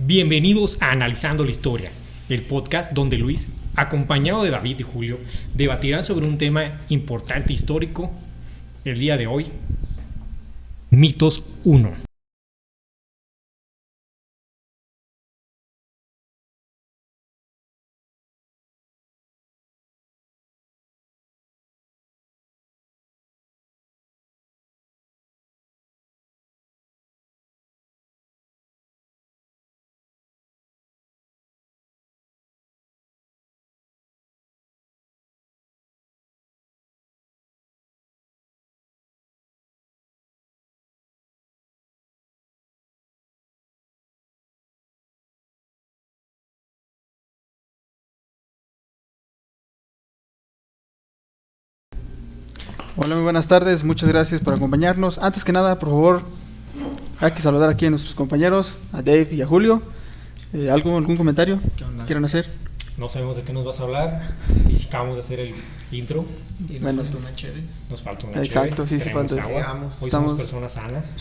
Bienvenidos a Analizando la Historia, el podcast donde Luis, acompañado de David y Julio, debatirán sobre un tema importante histórico. El día de hoy, Mitos 1. Hola, muy buenas tardes, muchas gracias por acompañarnos. Antes que nada, por favor, hay que saludar aquí a nuestros compañeros, a Dave y a Julio. ¿Algún comentario quieran hacer? No sabemos de qué nos vas a hablar, y si acabamos de hacer el intro. Y Bueno, nos falta una cheve. Nos falta una Exacto, cheve, sí tenemos falta. agua. Llegamos. Hoy Estamos- somos personas sanas.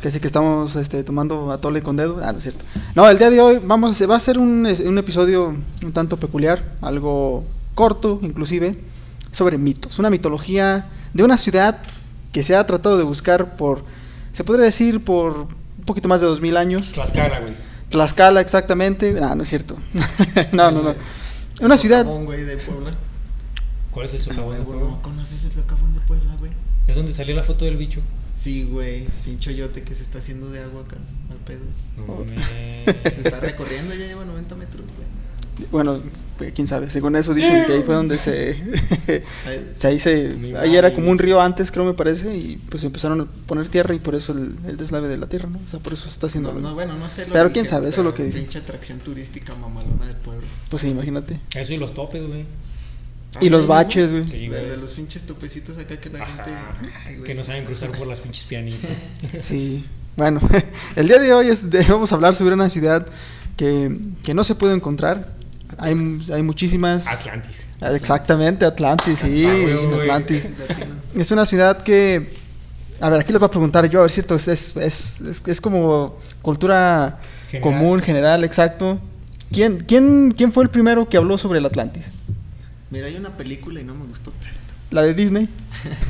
Que sí que estamos tomando atole con dedo. No es cierto. No, el día de hoy va a ser un episodio un tanto peculiar, algo corto inclusive, sobre mitos, una mitología de una ciudad que se ha tratado de buscar se podría decir, por un poquito más de 2000 años. Tlaxcala, güey. Tlaxcala, exactamente. No es cierto. No. Una ciudad. Socavón, güey, de Puebla. ¿Cuál es el socavón de No, Puebla? no conoces el socavón de Puebla, güey. Es donde salió la foto del bicho. Sí, güey, pinche yote que se está haciendo de agua acá, al pedo. No Oh. mames. Se está recorriendo, ya lleva 90 metros, güey. Bueno, quién sabe. Según eso dicen que ahí fue donde Ahí- ahí era como un río antes, creo me parece, y pues empezaron a poner tierra y por eso el deslave de la tierra, ¿no? O sea, por eso se está haciendo. Bueno, no sé. Pero quién sabe, eso es lo que dicen. Pinche atracción turística mamalona de Puebla. Pues sí, imagínate. Eso y los topes, güey. Y los ¿sí, baches, no? güey. Sí, El güey. de los pinches topecitos acá que la gente. Ay, güey, Que no saben cruzar por las pinches pianitas. Sí. Bueno, el día de hoy vamos a hablar sobre una ciudad que no se puede encontrar. Hay muchísimas. Atlantis. Exactamente, Atlantis, sí, güey. Atlantis. Casi latino. Es una ciudad que, a ver, aquí les voy a preguntar yo, a ver, cierto, es como cultura General. común, general, exacto. ¿Quién fue el primero que habló sobre el Atlantis? Mira, hay una película y no me gustó tanto. ¿La de Disney?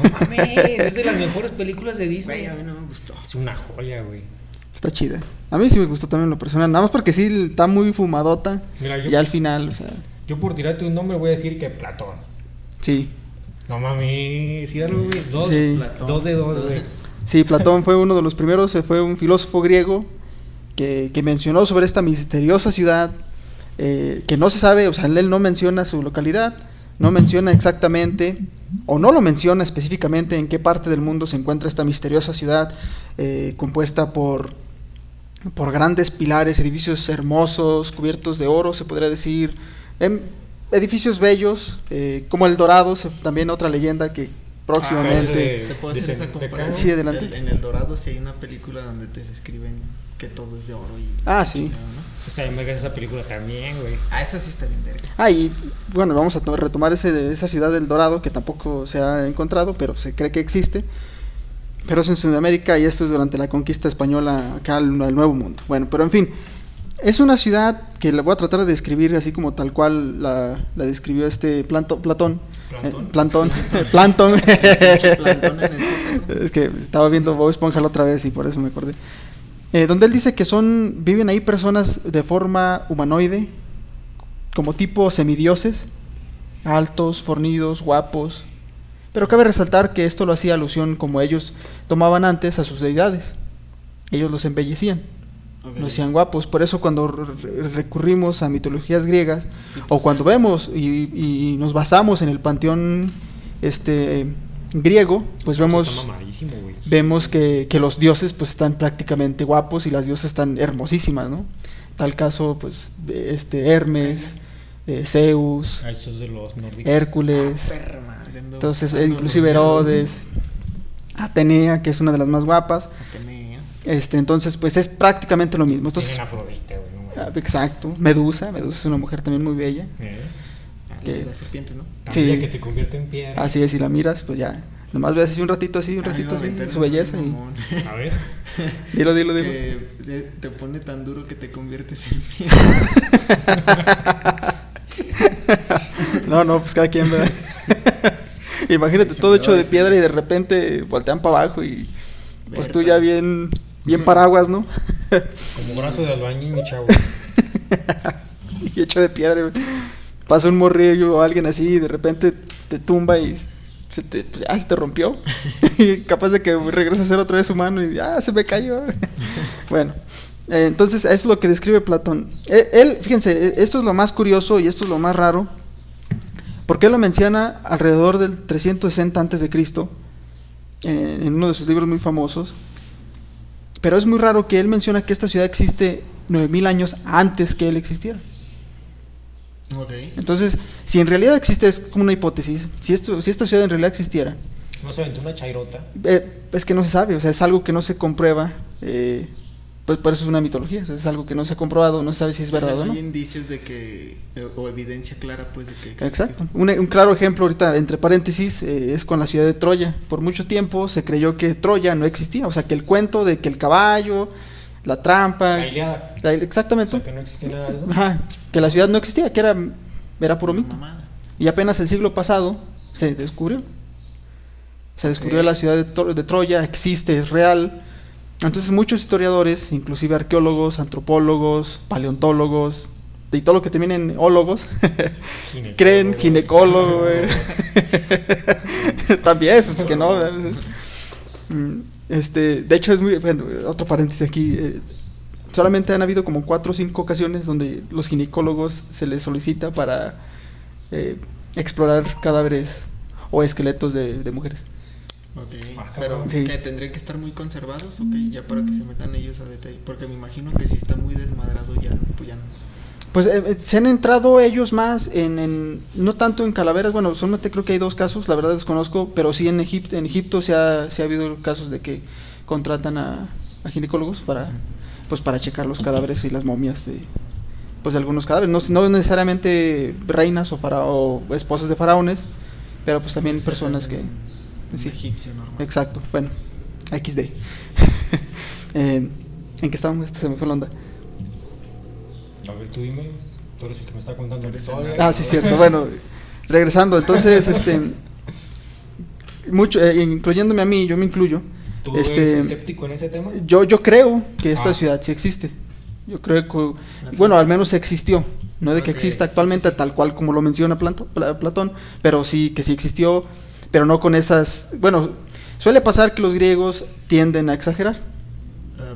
No mames, es de las mejores películas de Disney. Güey, a mí no me gustó. Es una joya, güey. Está chida. A mí sí me gustó también lo personal, nada más porque sí está muy fumadota. Mira, Y al final, o sea, yo por tirarte un nombre voy a decir que Platón. sí. No mames, sí, dale, güey. Dos, Sí. Platón. dos de dos, güey. Sí, Platón fue uno de los primeros, fue un filósofo griego que mencionó sobre esta misteriosa ciudad, que no se sabe, o sea, él no menciona su localidad, no menciona exactamente, o no lo menciona específicamente en qué parte del mundo se encuentra esta misteriosa ciudad, compuesta por grandes pilares, edificios hermosos, cubiertos de oro, se podría decir, edificios bellos, como el Dorado, también otra leyenda que próximamente... Te puedo hacer esa comparación. Sí, adelante. En El Dorado sí hay una película donde te describen que todo es de oro y... Ah, sí. chingado, ¿no? O sea, me esa película también, güey. Ah, esa sí está bien verga. Y bueno, vamos a retomar esa ciudad del Dorado que tampoco se ha encontrado, pero se cree que existe. Pero es en Sudamérica y esto es durante la conquista española acá al Nuevo Mundo. Bueno, pero en fin, es una ciudad que la voy a tratar de describir así como tal cual la describió Platón. ¿Plantón? Plantón. Pinche plantón en el Zócalo. Es que estaba viendo Bob Esponja la otra vez y por eso me acordé. Donde él dice que viven ahí personas de forma humanoide, como tipo semidioses, altos, fornidos, guapos. Pero cabe resaltar que esto lo hacía alusión como ellos tomaban antes a sus deidades. Ellos los embellecían, los hacían guapos. Por eso cuando recurrimos a mitologías griegas, Tipo o cuando Zeus. vemos y nos basamos en el panteón griego, pues Eso vemos... Está mamadísimo, güey. Vemos que los dioses pues están prácticamente guapos y las diosas están hermosísimas, ¿no? Tal caso, pues, Hermes, Zeus, Ah, esto es de los nórdicos. Hércules, Perra madre, ando entonces buscando inclusive los Herodes, Atenea, que es una de las más guapas. Atenea. Entonces, pues es prácticamente lo mismo. Entonces, Tienen Afrodita, güey. No mames. exacto, Medusa es una mujer también muy bella. ¿Eh? Ah, Que- la de las serpientes, ¿no? Sí. Aquella que te convierte en piedra. Así es, si la miras, pues ya Nomás ves así un ratito así, su belleza y... A ver. Dilo. Que te pone tan duro que te conviertes en piedra. No, pues cada quien, ¿verdad? Imagínate todo hecho de piedra y de repente voltean para abajo y pues tú ya bien paraguas, ¿no? Como brazo de albañil, mi chavo. Y hecho de piedra, güey. Pasa un morrillo o alguien así y de repente te tumba y se te rompió. Y capaz de que regrese a ser otra vez humano y se me cayó. Bueno, entonces eso es lo que describe Platón. Él, fíjense, esto es lo más curioso y esto es lo más raro. Porque él lo menciona alrededor del 360 a.C. En uno de sus libros muy famosos. Pero es muy raro que él menciona que esta ciudad existe 9000 años antes que él existiera. Okay. Entonces, si en realidad existe, es como una hipótesis. Si esta ciudad en realidad existiera, ¿No se aventó una chairota? Es que no se sabe, o sea, es algo que no se comprueba. Pues por eso es una mitología, o sea, es algo que no se ha comprobado, no se sabe si es verdad o no. Hay indicios de que, o evidencia clara, pues, de que existe. Exacto. Un claro ejemplo ahorita, entre paréntesis, es con la ciudad de Troya. Por mucho tiempo se creyó que Troya no existía, o sea, que el cuento de que el caballo, la trampa... La Ilíada. Exactamente. O sea, que no existía nada de eso. Ajá, que la ciudad no existía, que era puro mito. Mamada. Y apenas el siglo pasado se descubrió. Se descubrió la ciudad de Troya, existe, es real. Entonces muchos historiadores, inclusive arqueólogos, antropólogos, paleontólogos, y todo lo que termina en ólogos, creen, ginecólogos, también, pues que no. De hecho es muy, bueno, otro paréntesis aquí, solamente han habido como 4 o 5 ocasiones donde los ginecólogos se les solicita para explorar cadáveres o esqueletos de mujeres. Ok, Ah, pero cabrón. Sí. que tendrían que estar muy conservados, ok, ya para que se metan ellos a detalle, porque me imagino que si está muy desmadrado ya, pues ya no. Pues se han entrado ellos más no tanto en calaveras, bueno, solamente creo que hay 2 casos, la verdad desconozco, pero sí en Egipto se ha habido casos de que contratan a ginecólogos para checar los cadáveres y las momias de algunos cadáveres, no necesariamente reinas o esposas de faraones, pero pues también personas que... Sí. Egipcio normal. Exacto, bueno, XD. ¿En qué estábamos? Se me fue la onda. A ver, tú dime. Tú eres el que me está contando la historia. Sí, cierto. Bueno, regresando, entonces, incluyéndome a mí, yo me incluyo. ¿Tú eres escéptico en ese tema? Yo creo que esta ciudad sí existe. Yo creo que, bueno, al menos existió. No de que exista actualmente, sí. Tal cual como lo menciona Platón, pero sí que sí existió, pero no con esas... Bueno, suele pasar que los griegos tienden a exagerar.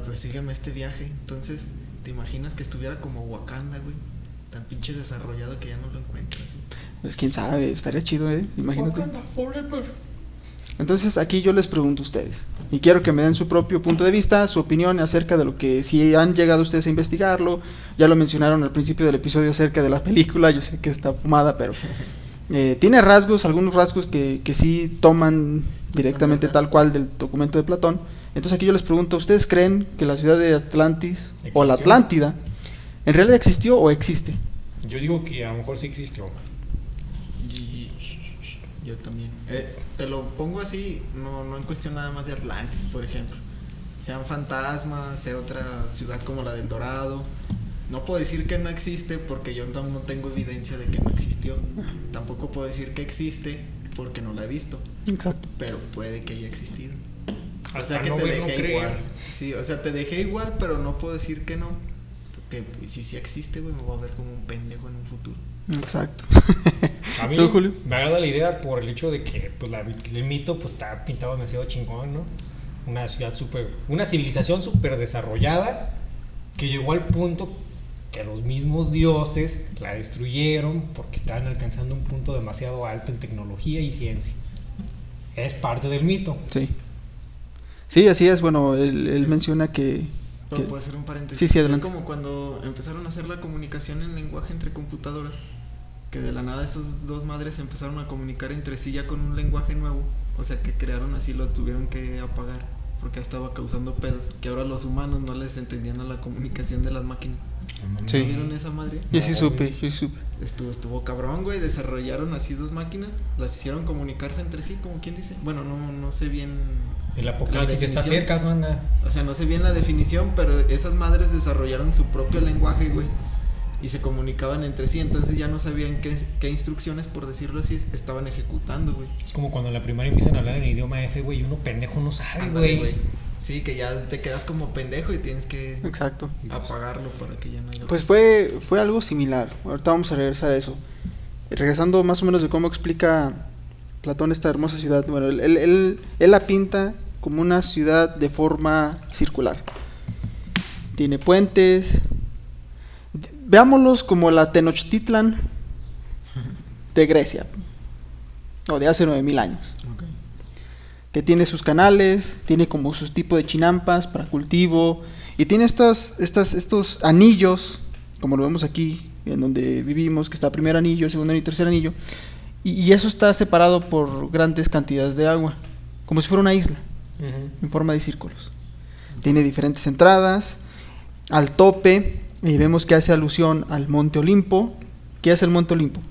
Pues sígueme este viaje. Entonces, ¿te imaginas que estuviera como Wakanda, güey? Tan pinche desarrollado que ya no lo encuentras, güey. Pues quién sabe, estaría chido, imagínate. Wakanda forever. Entonces aquí yo les pregunto a ustedes, y quiero que me den su propio punto de vista, su opinión acerca de lo que, si han llegado ustedes a investigarlo, ya lo mencionaron al principio del episodio acerca de la película, yo sé que está fumada, pero tiene algunos rasgos que sí toman directamente tal cual del documento de Platón. Entonces aquí yo les pregunto, ¿ustedes creen que la ciudad de Atlantis ¿existió? O la Atlántida en realidad existió o existe? Yo digo que a lo mejor sí existió. Yo también. Te lo pongo así, no en cuestión nada más de Atlantis, por ejemplo. Sean fantasmas, sea otra ciudad como la del Dorado. No puedo decir que no existe porque yo no tengo evidencia de que no existió. Tampoco puedo decir que existe porque no la he visto. Exacto. Pero puede que haya existido. O Hasta sea que no te verlo, dejé creer. igual. Sí, o sea, te dejé igual, pero no puedo decir que no. Porque si sí existe, güey, me voy a ver como un pendejo en un futuro. Exacto. A mí ¿Tú, Julio? me agrada la idea por el hecho de que pues el mito pues está pintado demasiado chingón, ¿no? Una civilización súper desarrollada que llegó al punto que los mismos dioses la destruyeron porque estaban alcanzando un punto demasiado alto en tecnología y ciencia. Es parte del mito. Sí. Sí, así es. Bueno, él menciona que... Pero puedo hacer un paréntesis. Sí, adelante. Es como cuando empezaron a hacer la comunicación en lenguaje entre computadoras, que de la nada esas dos madres empezaron a comunicar entre sí ya con un lenguaje nuevo. O sea, que crearon así, lo tuvieron que apagar porque estaba causando pedos, que ahora los humanos no les entendían a la comunicación de las máquinas. Sí. ¿No vieron esa madre? Yo sí No, supe, güey. yo sí supe. Estuvo cabrón, güey. Desarrollaron así 2 máquinas, las hicieron comunicarse entre sí, como quien dice. Bueno, no sé bien. El apocalipsis La está definición. cerca, banda. O sea, no sé bien la definición, pero esas madres desarrollaron su propio lenguaje, güey. Y se comunicaban entre sí, entonces ya no sabían qué instrucciones, por decirlo así, estaban ejecutando, güey. Es como cuando en la primaria empiezan a hablar en idioma F, güey, y uno pendejo no sabe, Ándale, güey. Sí, que ya te quedas como pendejo y tienes que Exacto. apagarlo para que ya no haya. Pues fue algo similar. Ahorita vamos a regresar a eso. Regresando más o menos de cómo explica Platón esta hermosa ciudad. Bueno, él la pinta como una ciudad de forma circular. Tiene puentes. Veámoslos como la Tenochtitlan de Grecia. O de hace 9000 años. Ok. Que tiene sus canales, tiene como sus tipos de chinampas para cultivo, y tiene estos anillos, como lo vemos aquí, en donde vivimos, que está primer anillo, segundo anillo, tercer anillo, y eso está separado por grandes cantidades de agua, como si fuera una isla, en forma de círculos. Tiene diferentes entradas, al tope, y vemos que hace alusión al Monte Olimpo. ¿Qué hace el Monte Olimpo?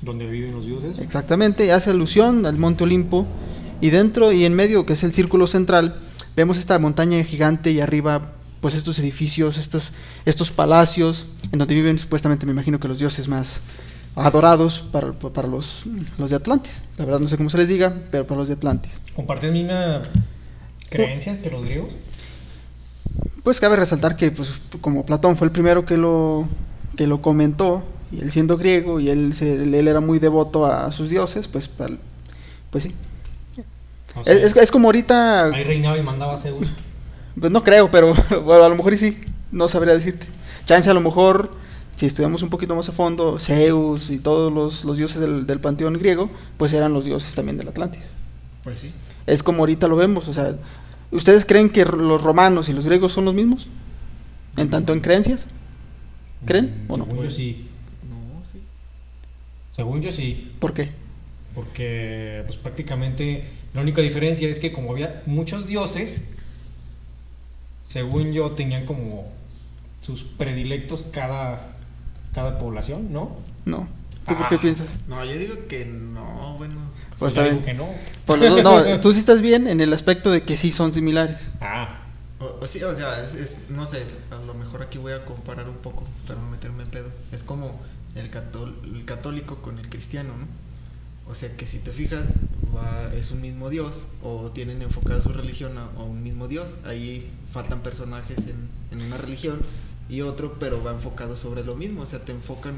¿Dónde viven los dioses? Exactamente, hace alusión al Monte Olimpo. Y dentro y en medio, que es el círculo central, vemos esta montaña gigante y arriba, pues estos edificios, estos palacios, en donde viven supuestamente, me imagino que los dioses más adorados para los de Atlantis. La verdad no sé cómo se les diga, pero para los de Atlantis. ¿Comparten mismas creencias que los griegos? Pues cabe resaltar que, pues, como Platón fue el primero que lo comentó, y él siendo griego, y él era muy devoto a sus dioses, pues sí. O sea, Es como ahorita... ahí reinaba y mandaba a Zeus. Pues no creo, pero bueno, a lo mejor y sí, no sabría decirte. Chance a lo mejor, si estudiamos un poquito más a fondo, Zeus y todos los dioses del panteón griego, pues eran los dioses también del Atlantis. Pues sí. Es como ahorita lo vemos, o sea, ¿ustedes creen que los romanos y los griegos son los mismos? ¿En tanto en creencias? ¿Creen o no? Según yo sí. No, sí. Según yo sí. ¿Por qué? Porque pues prácticamente la única diferencia es que como había muchos dioses, según yo tenían como sus predilectos cada población, ¿no? No. ¿Tú qué piensas? No, yo digo que no, bueno. Pues yo está digo bien. que no. Pues los dos- no, tú sí estás bien en el aspecto de que sí son similares. Sí, o sea, no sé, a lo mejor aquí voy a comparar un poco, para no meterme en pedos. Es como el católico con el cristiano, ¿no? O sea, que si te fijas, es un mismo Dios, o tienen enfocada su religión a un mismo Dios. Ahí faltan personajes en una religión y otro, pero va enfocado sobre lo mismo. O sea, te enfocan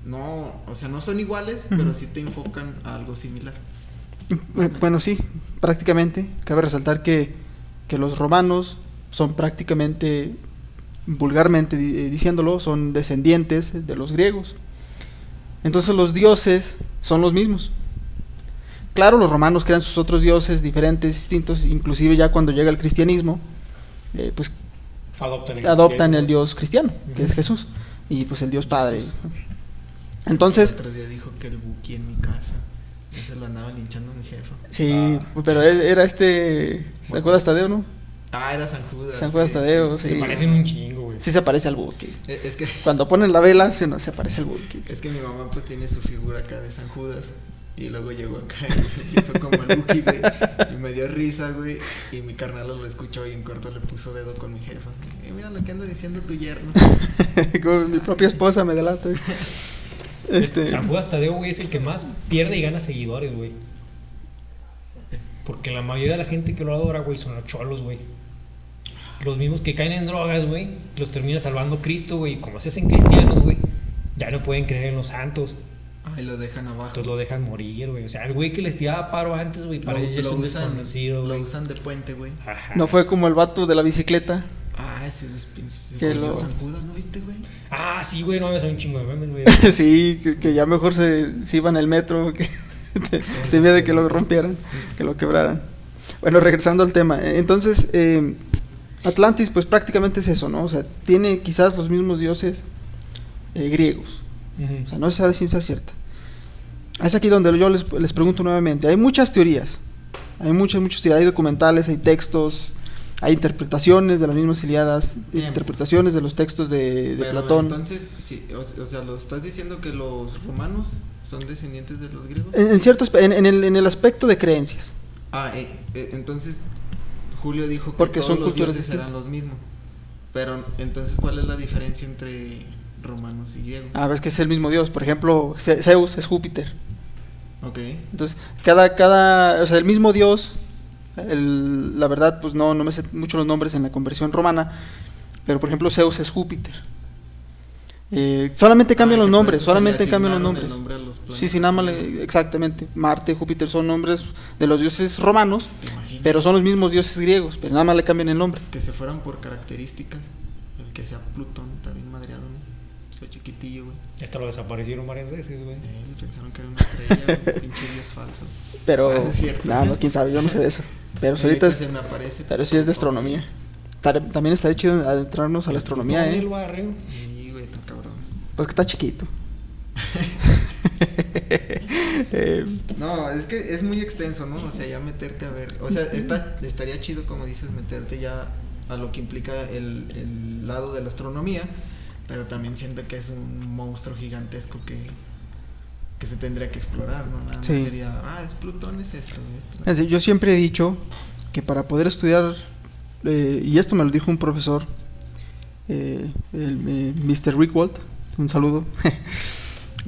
no, o sea, no son iguales, pero sí te enfocan a algo similar. Bueno, sí, prácticamente. Cabe resaltar que los romanos son prácticamente, vulgarmente diciéndolo, son descendientes de los griegos. Entonces los dioses son los mismos. Claro, los romanos crean sus otros dioses diferentes, distintos, inclusive ya cuando llega el cristianismo, pues adoptan el dios cristiano, que es Jesús, y pues el dios padre. Jesús. Entonces, El otro día dijo que el buki en mi casa. Ese lo andaba linchando mi jefa. sí, pero era San Judas Tadeo, ¿no? Era San Judas. San Judas Tadeo, sí. Se parecen un chingo, güey. Sí se parece al Buki. Es que Cuando ponen la vela, sí, no, se parece al Buki. Es que mi mamá pues tiene su figura acá de San Judas. Y luego llegó acá y hizo como el Buki, güey. Y me dio risa, güey. Y mi carnal lo escuchó y en corto le puso dedo con mi jefa. Y mira lo que anda diciendo tu yerno. Con mi propia esposa me delata. San Judas Tadeo, güey, es el que más pierde y gana seguidores, güey. Porque la mayoría de la gente que lo adora, güey, son los cholos, güey. Los mismos que caen en drogas, güey, los termina salvando Cristo, güey. Y como se hacen cristianos, güey, ya no pueden creer en los santos. Ahí lo dejan abajo. Entonces lo dejan morir, güey. O sea, el güey que les tiraba paro antes, güey, para ellos ya es un desconocido, Lo güey. usan de puente, güey. Ajá. No fue como el vato de la bicicleta. Ese Que lo- San Judas, ¿no viste, güey? Sí, güey, no, son un chingo de memes, güey. Sí, que ya mejor se iba en el metro, que temía de que lo rompieran, que lo quebraran. Bueno, regresando al tema. Entonces, Atlantis, pues prácticamente es eso, ¿no? O sea, tiene quizás los mismos dioses griegos. O sea, no se sabe ciencia cierta. Es aquí donde yo les pregunto nuevamente. Hay muchas teorías. Hay muchas teorías. Hay documentales, hay textos, hay interpretaciones de las mismas Ilíadas, Bien, interpretaciones de los textos de Pero Platón. entonces, sí, o sea, ¿lo estás diciendo que los romanos son descendientes de los griegos? En cierto en el aspecto de creencias. Entonces Julio dijo que Porque todos son los culturas dioses eran los mismos. Pero entonces, ¿cuál es la diferencia entre romanos y griegos? Ves que es el mismo dios. Por ejemplo, Zeus es Júpiter. Ok. Entonces, o sea, el mismo dios, la verdad, pues no me sé mucho los nombres en la conversión romana, pero por ejemplo, Zeus es Júpiter. Solamente cambian los nombres, solamente cambian los nombres. Sí, nada más, exactamente. Marte, Júpiter son nombres de los dioses romanos, pero son los mismos dioses griegos, pero nada más le cambian el nombre. Que se fueran por características. El que sea Plutón está bien madreado, ¿no? Soy chiquitillo, güey. Esto lo desaparecieron varias veces, güey. Pensaron que era una estrella, güey. Pinche dios falso. Pero, no es cierto. No, quién sabe, yo no sé de eso. Pero ahorita se me aparece, pero sí es de astronomía. También estaría chido adentrarnos a la astronomía, En el barrio. Sí, güey, está cabrón. Pues que está chiquito. No, es que es muy extenso, ¿no? O sea, ya meterte a ver. O sea, estaría chido, como dices, meterte ya a lo que implica el lado de la astronomía. Pero también siento que es un monstruo gigantesco que se tendría que explorar, ¿no? Nada más sería, es Plutón, es esto. Yo siempre he dicho que para poder estudiar, y esto me lo dijo un profesor, Mr. Rickwald, un saludo,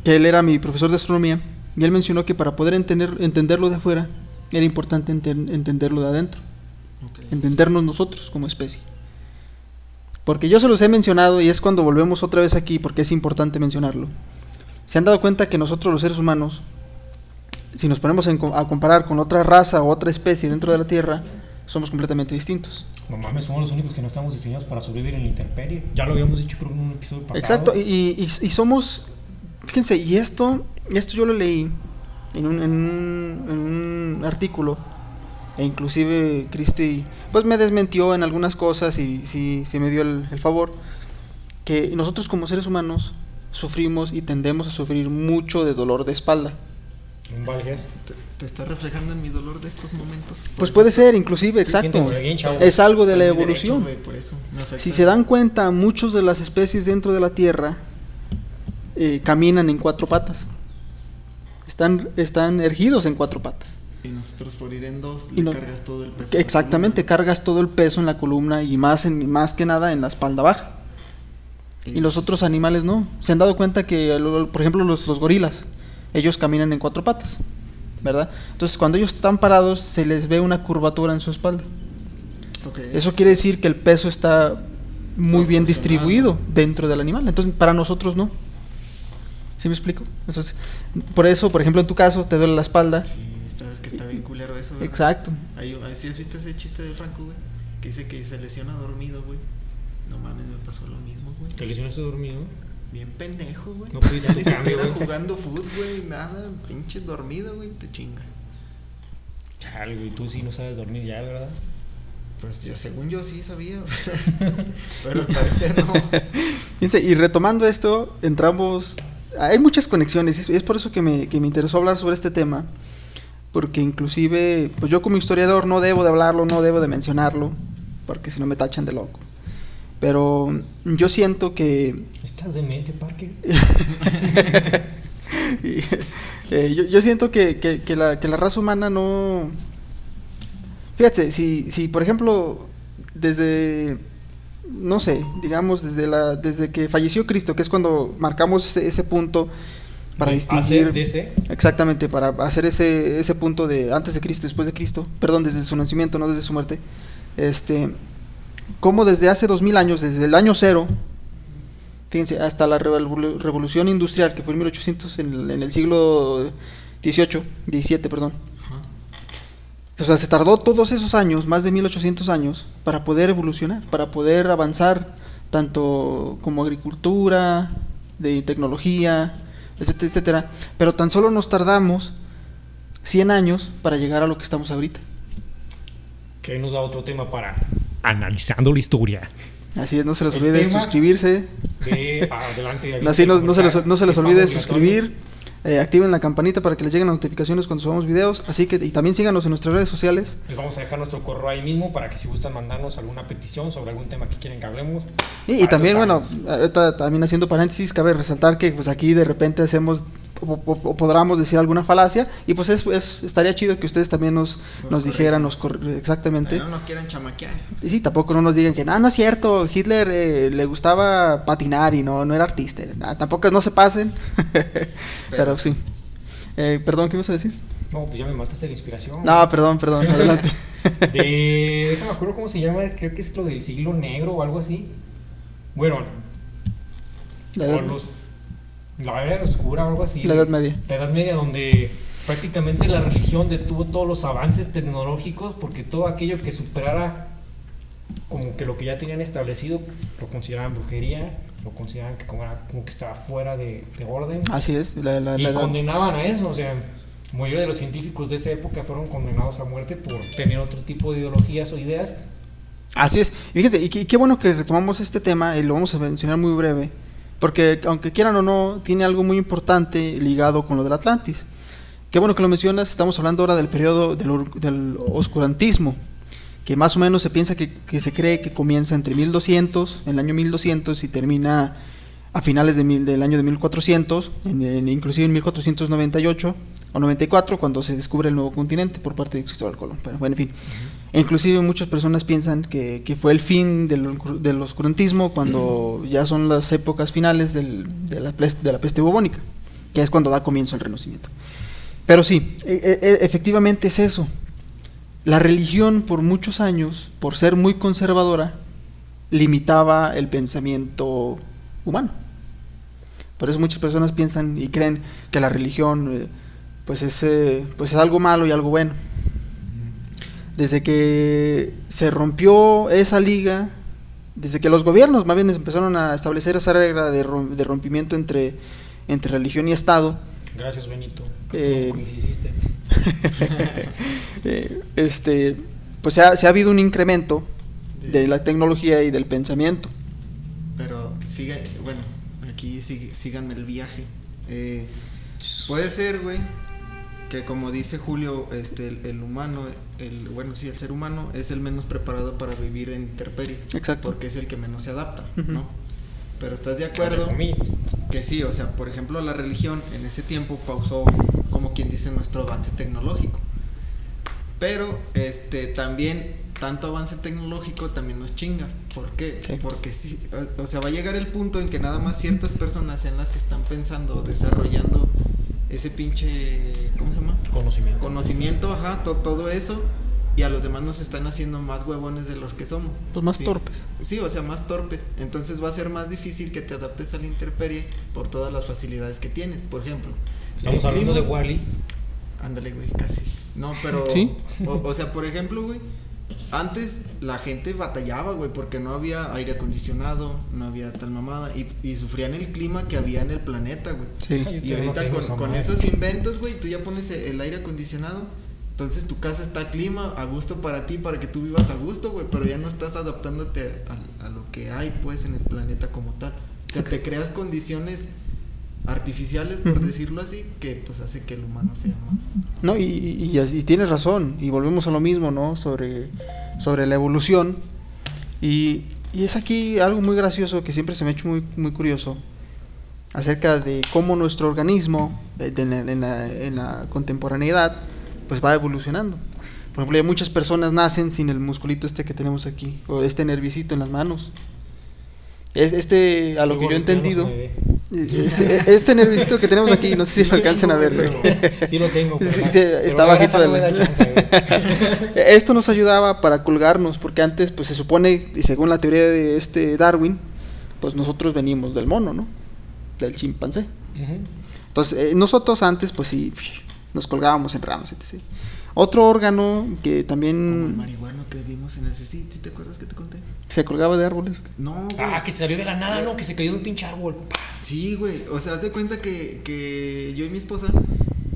que él era mi profesor de astronomía, y él mencionó que para poder entenderlo de afuera, era importante entenderlo de adentro, entendernos nosotros como especie. Porque yo se los he mencionado, y es cuando volvemos otra vez aquí, porque es importante mencionarlo. ¿Se han dado cuenta que nosotros los seres humanos, si nos ponemos a comparar con otra raza o otra especie dentro de la Tierra, somos completamente distintos? No mames, somos los únicos que no estamos diseñados para sobrevivir en la intemperie. Ya lo habíamos dicho, creo, en un episodio pasado. Exacto, y somos, fíjense, y esto yo lo leí en un artículo, e inclusive Cristi pues me desmentió en algunas cosas y sí me dio el favor, que nosotros como seres humanos sufrimos y tendemos a sufrir mucho de dolor de espalda. Un valges. ¿Te está reflejando en mi dolor de estos momentos? Pues puede ser, inclusive, exacto. Es algo de la evolución. Derecho, por eso me afecta. Si se dan cuenta, muchos de las especies dentro de la Tierra caminan en 4 patas. Están erguidos en 4 patas. Y nosotros por ir en 2 cargas todo el peso. Exactamente, cargas todo el peso en la columna y más que nada en la espalda baja. Y los otros animales no. Se han dado cuenta que, por ejemplo, los gorilas, ellos caminan en 4 patas, ¿verdad? Entonces, cuando ellos están parados, se les ve una curvatura en su espalda. Eso quiere decir que el peso está muy bien distribuido dentro del animal. Entonces, para nosotros no. ¿Sí me explico? Entonces, por eso, por ejemplo, en tu caso, te duele la espalda. Sí, sabes que está bien culero eso, ¿verdad? Exacto. ¿Sí has visto ese chiste de Franco, güey? Que dice que se lesiona dormido, güey. No mames, me pasó lo mismo, güey. ¿Te lesionaste dormido? Bien pendejo, güey. No pudiste ni siquiera jugando fútbol, güey, nada. Pinche dormido, güey, te chingas. Chale, güey, tú sí no sabes dormir ya, ¿verdad? Pues según yo sí sabía, pero al parecer no. Fíjense, y retomando esto, entramos... Hay muchas conexiones, y es por eso que me interesó hablar sobre este tema, porque inclusive, pues yo como historiador no debo de hablarlo, no debo de mencionarlo, porque si no me tachan de loco. Pero yo siento que... ¿Estás demente, Parker? yo siento que la raza humana no... Fíjate, si por ejemplo, desde... No sé, digamos, desde que falleció Cristo, que es cuando marcamos ese punto para distinguir... Exactamente, para hacer ese punto de antes de Cristo, después de Cristo. Perdón, desde su nacimiento, no desde su muerte. Como desde hace 2000 años, desde el año 0, fíjense, hasta la revolución industrial, que fue en 1800, en el siglo XVII, perdón. O sea, se tardó todos esos años, más de 1800 años, para poder evolucionar, para poder avanzar, tanto como agricultura, de tecnología, etcétera, etcétera. Pero tan solo nos tardamos 100 años para llegar a lo que estamos ahorita. Que nos da otro tema para Analizando la Historia. Así es, no se les olvide suscribirse. Adelante. Así no se les olvide suscribir, activen la campanita para que les lleguen las notificaciones cuando subamos videos, así que y también síganos en nuestras redes sociales. Les vamos a dejar nuestro correo ahí mismo para que si gustan mandarnos alguna petición sobre algún tema que quieren que hablemos. Y también, bueno, ahorita también haciendo paréntesis, cabe resaltar que pues aquí de repente hacemos o podríamos decir alguna falacia, y pues estaría chido que ustedes también nos dijeran, exactamente. No nos quieran chamaquear. Y sí, tampoco no nos digan que no es cierto, Hitler le gustaba patinar y no era artista. Tampoco no se pasen. Pero sí. Perdón, ¿qué ibas a decir? No, pues ya me mataste la inspiración. No, perdón, adelante. Déjame acuerdo cómo se llama, creo que es lo del siglo negro o algo así. Bueno, la era oscura o algo así. La Edad Media. La Edad Media, donde prácticamente la religión detuvo todos los avances tecnológicos porque todo aquello que superara como que lo que ya tenían establecido lo consideraban brujería, lo consideraban que como que estaba fuera de orden. Así es. Y condenaban a eso, o sea, la mayoría de los científicos de esa época fueron condenados a muerte por tener otro tipo de ideologías o ideas. Así es. Y fíjense, y qué bueno que retomamos este tema y lo vamos a mencionar muy breve, porque aunque quieran o no, tiene algo muy importante ligado con lo del Atlantis. Qué bueno que lo mencionas, estamos hablando ahora del periodo del oscurantismo, que más o menos se piensa que se cree que comienza entre 1200, en el año 1200, y termina a finales del año de 1400, inclusive en 1498 o 94, cuando se descubre el nuevo continente por parte de Cristóbal Colón. Pero bueno, en fin. Inclusive muchas personas piensan que fue el fin del oscurantismo cuando ya son las épocas finales de la peste bubónica, que es cuando da comienzo el Renacimiento. Pero sí, efectivamente es eso. La religión por muchos años, por ser muy conservadora, limitaba el pensamiento humano. Por eso muchas personas piensan y creen que la religión pues es algo malo y algo bueno. Desde que se rompió esa liga, desde que los gobiernos más bien empezaron a establecer esa regla de rompimiento entre religión y Estado. Gracias, Benito. Pues se ha habido un incremento de la tecnología y del pensamiento. Pero aquí síganme el viaje. Puede ser, güey, que como dice Julio, el humano, el ser humano es el menos preparado para vivir en intemperie. Exacto. Porque es el que menos se adapta, ¿no? Pero ¿estás de acuerdo? Que sí, o sea, por ejemplo, la religión en ese tiempo pausó, como quien dice, nuestro avance tecnológico. Pero también tanto avance tecnológico también nos chinga. ¿Por qué? Sí. Porque sí, o sea, va a llegar el punto en que nada más ciertas personas sean las que están pensando, desarrollando ese pinche, ¿cómo se llama? Conocimiento, ajá, todo eso, y a los demás nos están haciendo más huevones de los que somos. Pues más torpes. Sí, o sea, más torpes. Entonces va a ser más difícil que te adaptes a la intemperie por todas las facilidades que tienes. Por ejemplo, estamos hablando de Wall-E. Ándale, güey, casi. No, pero ¿sí? O sea, por ejemplo, güey, antes la gente batallaba, güey, porque no había aire acondicionado, no había tal mamada, y sufrían el clima que había en el planeta, güey. Sí. Y ahorita con esos inventos, güey, tú ya pones el aire acondicionado, entonces tu casa está a clima, a gusto para ti, para que tú vivas a gusto, güey, pero ya no estás adaptándote a lo que hay, pues, en el planeta como tal. O sea, te creas condiciones artificiales, por decirlo así, que pues hace que el humano sea más. No, y tienes razón, y volvemos a lo mismo, ¿no? Sobre la evolución, y es aquí algo muy gracioso que siempre se me ha hecho muy, muy curioso, acerca de cómo nuestro organismo en la contemporaneidad pues va evolucionando. Por ejemplo, hay muchas personas nacen sin el musculito que tenemos aquí, o nerviecito en las manos. A lo que yo he entendido, este nerviosito que tenemos aquí, no sé si lo alcancen a ver. Sí lo tengo. Sí, está bajito de la Esto nos ayudaba para colgarnos, porque antes, pues se supone, y según la teoría de Darwin, pues nosotros venimos del mono, ¿no? Del chimpancé. Entonces, nosotros antes, pues sí, nos colgábamos en ramas, etc. Otro órgano que también... Como el marihuano que vimos en ese sitio, ¿te acuerdas que te conté? ¿Se colgaba de árboles? No, güey. Que se salió de la nada, ¿no? Que se cayó de un pinche árbol. Sí, güey. O sea, haz de cuenta que yo y mi esposa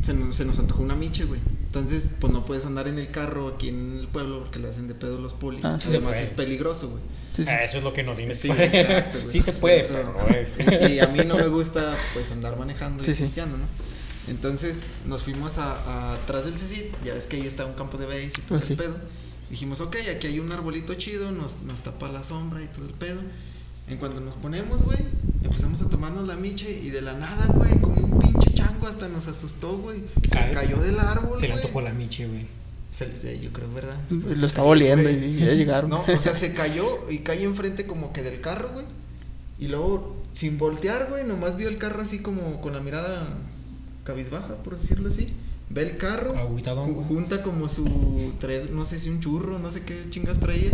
se nos antojó una miche, güey. Entonces, pues no puedes andar en el carro aquí en el pueblo porque le hacen de pedo los polis. Sí, además es peligroso, güey. Sí. Eso es lo que nos viene. Sí, exacto, güey. Sí se puede, pero no es. Y a mí no me gusta, pues, andar manejando y pisteando, ¿no? Entonces nos fuimos atrás del CECIT, ya ves que ahí está un campo de base y todo el pedo. Dijimos, ok, aquí hay un arbolito chido, nos tapa la sombra y todo el pedo. En cuanto nos ponemos, güey, empezamos a tomarnos la miche y de la nada, güey, como un pinche chango hasta nos asustó, güey. Se cayó del árbol, Se le güey. antojó la miche, güey. Yo creo, ¿verdad? Lo estaba oliendo y ya llegaron. No, o sea, se cayó y cayó enfrente como que del carro, güey. Y luego, sin voltear, güey, nomás vio el carro así como con la mirada cabizbaja, por decirlo así. Ve el carro, junta como no sé si un churro, no sé qué chingas traía,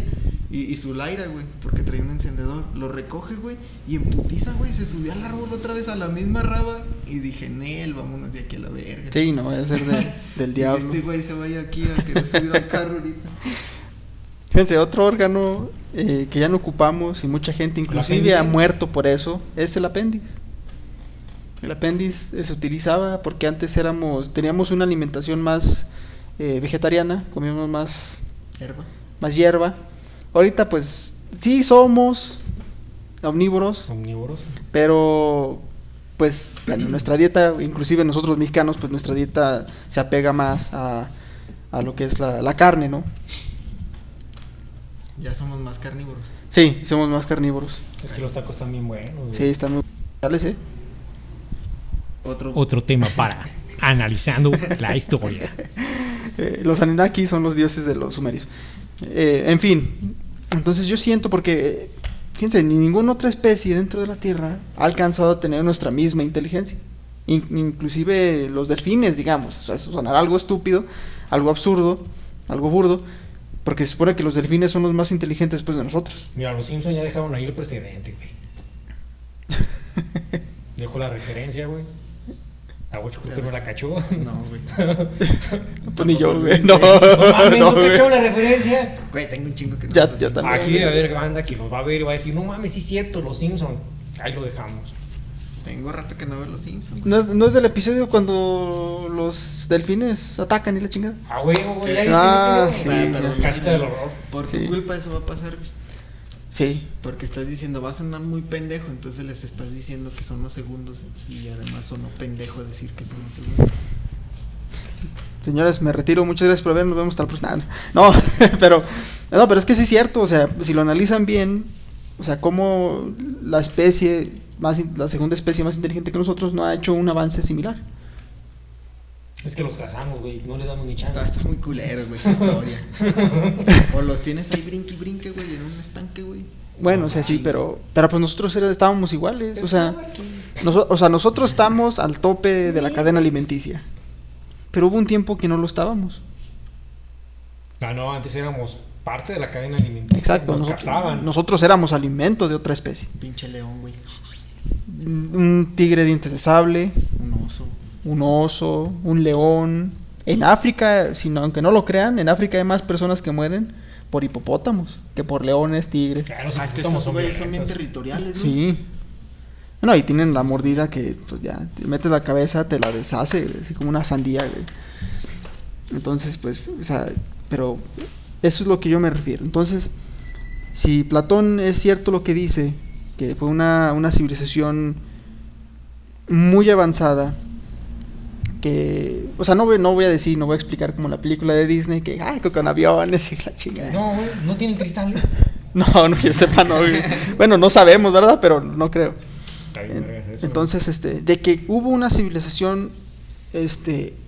y su Laira, güey, porque traía un encendedor. Lo recoge, güey, y en putiza, güey, se subió al árbol otra vez a la misma raba. Y dije, Nel, vámonos de aquí a la verga. Sí, no voy a ser del diablo. Este güey se vaya aquí a querer subir al carro ahorita. Fíjense, otro órgano que ya no ocupamos y mucha gente inclusive ha muerto por eso es el apéndice. El apéndice se utilizaba porque antes teníamos una alimentación más vegetariana, comíamos más hierba. Ahorita pues sí somos omnívoros, pero pues bueno, nuestra dieta, inclusive nosotros mexicanos, pues nuestra dieta se apega más a lo que es la carne, ¿no? Ya somos más carnívoros. Sí, somos más carnívoros. Es que los tacos están bien buenos, güey. Sí, están muy buenos, ¿eh? Otro tema para analizando la historia. Los Anunnaki son los dioses de los sumerios. En fin, entonces yo siento porque, fíjense, ni ninguna otra especie dentro de la Tierra ha alcanzado a tener nuestra misma inteligencia. Inclusive los delfines, digamos. O sea, eso sonará algo estúpido, algo absurdo, algo burdo, porque se supone que los delfines son los más inteligentes después de nosotros. Mira, los Simpsons ya dejaron ahí el presidente, güey. Dejó la referencia, güey. Aguacho creo que no la cachó. No, güey. Pues ni yo, güey. No cachó la referencia. Güey, tengo un chingo que no. Ya también. Aquí debe haber banda que nos va a ver y va a decir, no mames, sí es cierto, los Simpsons. Ahí lo dejamos. Tengo rato que no veo los Simpsons. ¿No es del episodio cuando los delfines atacan y la chingada? Ah, güey, ya sí, pero casita del horror. Por tu culpa eso va a pasar, güey. Sí. Porque estás diciendo, va a sonar muy pendejo, entonces les estás diciendo que son los segundos. Y además sonó pendejo decir que son los segundos. Señores, me retiro, muchas gracias por ver, nos vemos hasta la próxima. No, pero es que sí es cierto, o sea, si lo analizan bien, o sea, cómo la segunda especie más inteligente que nosotros no ha hecho un avance similar. Es que los cazamos, güey, no les damos ni chance. Está muy culero, güey, esa historia. O los tienes ahí brinque, güey, en un estanque, güey. Bueno, o sea, sí, pero pues nosotros estábamos iguales, o sea, nosotros estamos al tope de la cadena alimenticia. Pero hubo un tiempo que no lo estábamos. No, antes éramos parte de la cadena alimenticia. Exacto, nosotros éramos alimento de otra especie. Pinche león, güey. Un tigre de dientes de sable. Un oso, un león. En África, aunque no lo crean, en África hay más personas que mueren por hipopótamos que por leones, tigres. Claro, es que esos güeyes son bien territoriales, ¿no? Sí. No, y tienen la mordida que pues ya te metes la cabeza, te la deshace, así como una sandía, güey. Entonces, pues, o sea, pero eso es lo que yo me refiero. Entonces, si Platón es cierto lo que dice, que fue una civilización muy avanzada, que, o sea, no voy a explicar como la película de Disney, que, con aviones y la chingada. No, güey, no tienen cristales. No, que yo sepa, no. Bueno, no sabemos, ¿verdad? Pero no creo. Entonces, de que hubo una civilización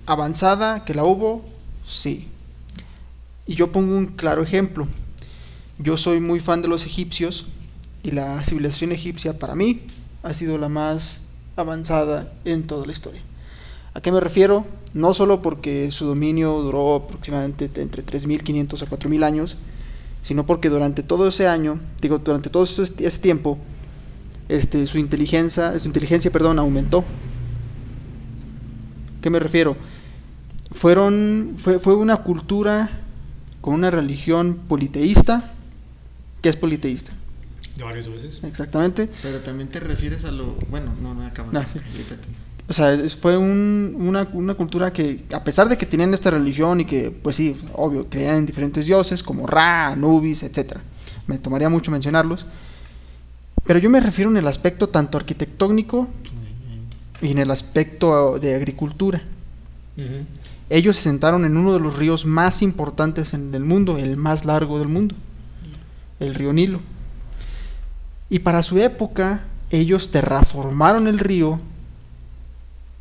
avanzada, que la hubo, sí. Y yo pongo un claro ejemplo. Yo soy muy fan de los egipcios y la civilización egipcia para mí ha sido la más avanzada en toda la historia. ¿A qué me refiero? No solo porque su dominio duró aproximadamente entre 3.500 a 4.000 años, sino porque durante todo ese tiempo, su inteligencia, aumentó. ¿Qué me refiero? Fue una cultura con una religión politeísta. ¿Qué es politeísta? De varias veces. Exactamente. Pero también te refieres a lo... Bueno, no acabo. Sí. O sea, fue una cultura que, a pesar de que tenían esta religión y que, pues sí, obvio, creían en diferentes dioses como Ra, Anubis, etc. Me tomaría mucho mencionarlos. Pero yo me refiero en el aspecto tanto arquitectónico y en el aspecto de agricultura. Ujú. Ellos se sentaron en uno de los ríos más importantes en el mundo, el más largo del mundo, el río Nilo. Y para su época, ellos terraformaron el río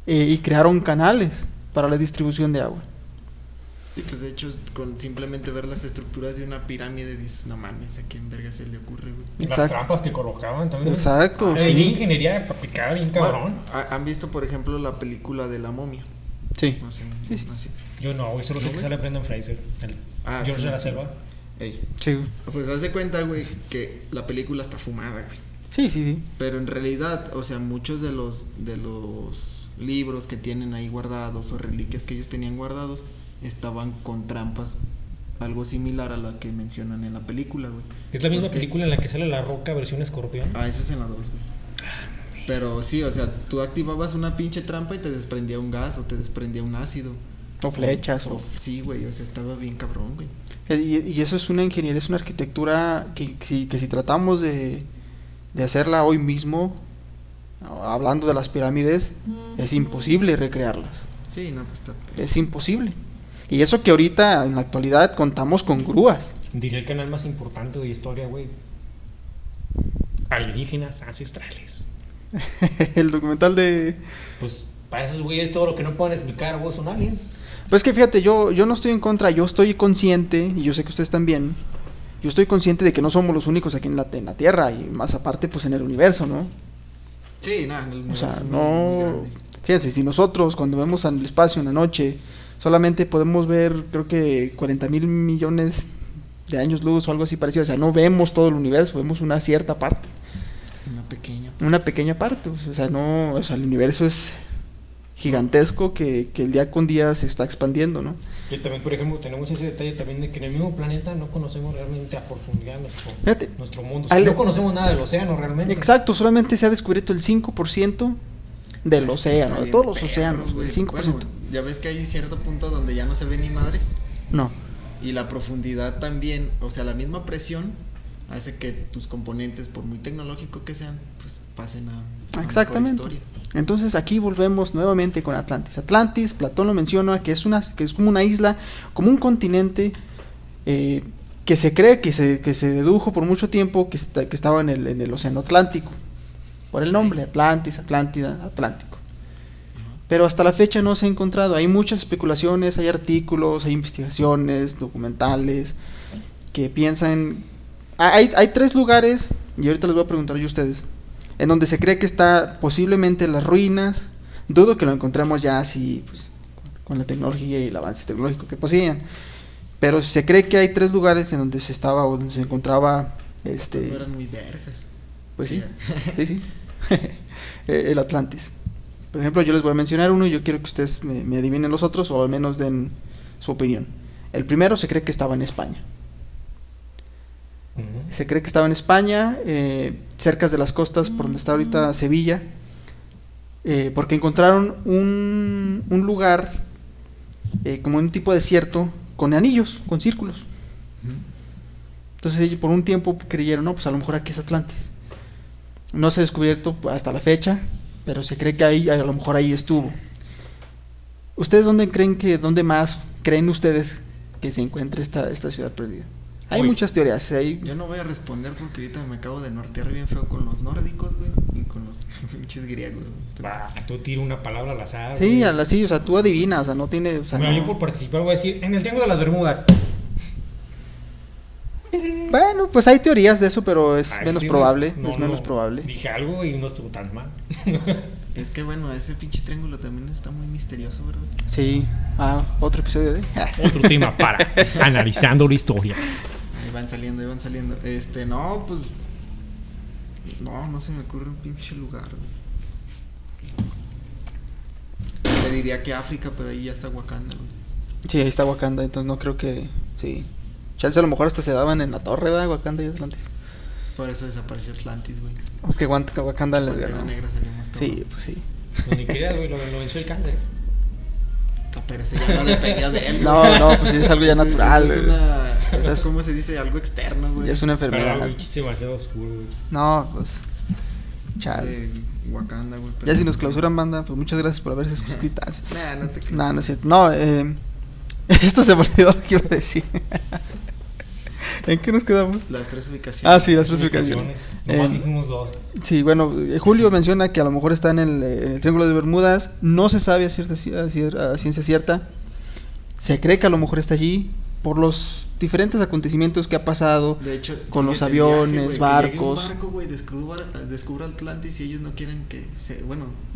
y crearon canales para la distribución de agua. Y pues de hecho, con simplemente ver las estructuras de una pirámide, dices, no mames, ¿a quién verga se le ocurre, güey? Las Exacto. trampas que colocaban también. Exacto, La sí. ingeniería aplicada bien cabrón. Bueno, ¿han visto, por ejemplo, la película de La Momia? Sí. No sé, Sí, sí. no sé. Yo no, güey, solo sé ¿No, que güey? sale Brendan Fraser, el George sí. de la Selva. Ey. Sí, Pues haz de cuenta, güey, que la película está fumada, güey. sí, sí, sí. Pero en realidad, o sea, muchos de los libros que tienen ahí guardados o reliquias que ellos tenían guardados estaban con trampas, algo similar a la que mencionan en la película, güey. Es la misma ¿Por qué? película en la que sale La Roca versión escorpión. Eso es en la 2, güey. Pero sí, o sea, tú activabas una pinche trampa y te desprendía un gas o te desprendía un ácido. O flechas. Sí, güey, o sea, estaba bien cabrón, güey. Y eso es una ingeniería, es una arquitectura que si tratamos de hacerla hoy mismo, hablando de las pirámides, es imposible recrearlas. Sí, no, pues está. Es imposible. Y eso que ahorita, en la actualidad, contamos con grúas. Diría el canal más importante de historia, güey. Alienígenas ancestrales. El documental de... Pues para esos güeyes todo lo que no puedan explicar, vos son aliens. Pues que fíjate, yo no estoy en contra, yo estoy consciente, y yo sé que ustedes también, yo estoy consciente de que no somos los únicos aquí en la Tierra, y más aparte, pues en el universo, ¿no? Sí, nada, O sea, no... Fíjense, si nosotros cuando vemos al espacio en la noche, solamente podemos ver, creo que 40,000 millones de años luz o algo así parecido, o sea, no vemos todo el universo, vemos una cierta parte. Una pequeña parte, o sea, no, o sea, el universo es gigantesco que el día con día se está expandiendo, ¿no? Que también, por ejemplo, tenemos ese detalle también de que en el mismo planeta no conocemos realmente a profundidad Fíjate, nuestro mundo. O sea, no conocemos nada del océano realmente. Exacto, solamente se ha descubierto el 5% del Es que océano, está de bien todos los perro, océanos, güey. el 5%. Bueno, ya ves que hay cierto punto donde ya no se ven ni madres. No, Y la profundidad también, o sea, la misma presión hace que tus componentes, por muy tecnológico que sean, pues pasen a exactamente. mejor historia. Entonces aquí volvemos nuevamente con Atlantis. Atlantis, Platón lo menciona, que es como una isla, como un continente que se cree que se dedujo por mucho tiempo que estaba en el océano Atlántico. Por el nombre, Atlantis, Atlántida, Atlántico. Pero hasta la fecha no se ha encontrado. Hay muchas especulaciones, hay artículos, hay investigaciones, documentales que piensan... Hay 3 lugares, y ahorita les voy a preguntar yo a ustedes, en donde se cree que está posiblemente las ruinas. Dudo que lo encontremos ya así, pues, con la tecnología y el avance tecnológico que poseían. Pero se cree que hay 3 lugares en donde se estaba o donde se encontraba No eran muy vergas. pues sí, sí. El Atlantis. Por ejemplo, yo les voy a mencionar uno y yo quiero que ustedes me adivinen los otros o al menos den su opinión. El primero se cree que estaba en España. Se cree que estaba en España, cerca de las costas por donde está ahorita Sevilla, porque encontraron un lugar como un tipo de desierto con anillos, con círculos. Entonces ellos por un tiempo creyeron, no, pues a lo mejor aquí es Atlantis. No se ha descubierto hasta la fecha, pero se cree que ahí, a lo mejor ahí estuvo. ¿Ustedes dónde más creen ustedes que se encuentre esta ciudad perdida? Hay muchas teorías. Yo no voy a responder porque ahorita me acabo de nortear bien feo con los nórdicos, güey, y con los pinches griegos, güey. Tú tira una palabra al azar. Sí, güey. sí, o sea, tú adivina, o sea, no tiene... O sea, Bueno, no. yo por participar voy a decir, en el Triángulo de las Bermudas. Bueno, pues hay teorías de eso, pero es menos sí, probable. no, Es menos no, probable. Dije algo y no estuvo tan mal. Es que bueno, ese pinche triángulo también está muy misterioso, ¿verdad? Sí. Otro episodio de... Otro tema para analizando la historia. Ahí van saliendo. No, pues... No se me ocurre un pinche lugar, güey. Te diría que África, pero ahí ya está Wakanda, güey. Sí, ahí está Wakanda, entonces no creo que... Sí. Chance a lo mejor hasta se daban en la torre, ¿verdad? Wakanda y Atlantis. Por eso desapareció Atlantis, güey. Porque Wakanda les Pantera ganó. Negra salió más cabrón. Sí, pues sí. Pues ni creas, güey, lo venció el cáncer. Pero eso ya no dependió de él. No, pues sí, es algo ya natural. Es como se dice, algo externo, güey. Es una Pero enfermedad. güey, chiste demasiado oscuro, güey. No, pues... Chale. Wakanda, güey. Ya si nos clausuran, banda, pues muchas gracias por haberse suscrito. Nah, no te creas. No, no es cierto. No, esto se me olvidó lo que iba a decir. ¿En qué nos quedamos? Las 3 ubicaciones. Ah, sí, las 3 ubicaciones. Nomás dijimos 2. Sí, bueno, Julio menciona que a lo mejor está en el Triángulo de Bermudas. No se sabe a ciencia cierta. Se cree que a lo mejor está allí por los diferentes acontecimientos que ha pasado. De hecho, con los fíjate, aviones, que barcos. llegue un barco, güey, descubra Atlantis y ellos no quieren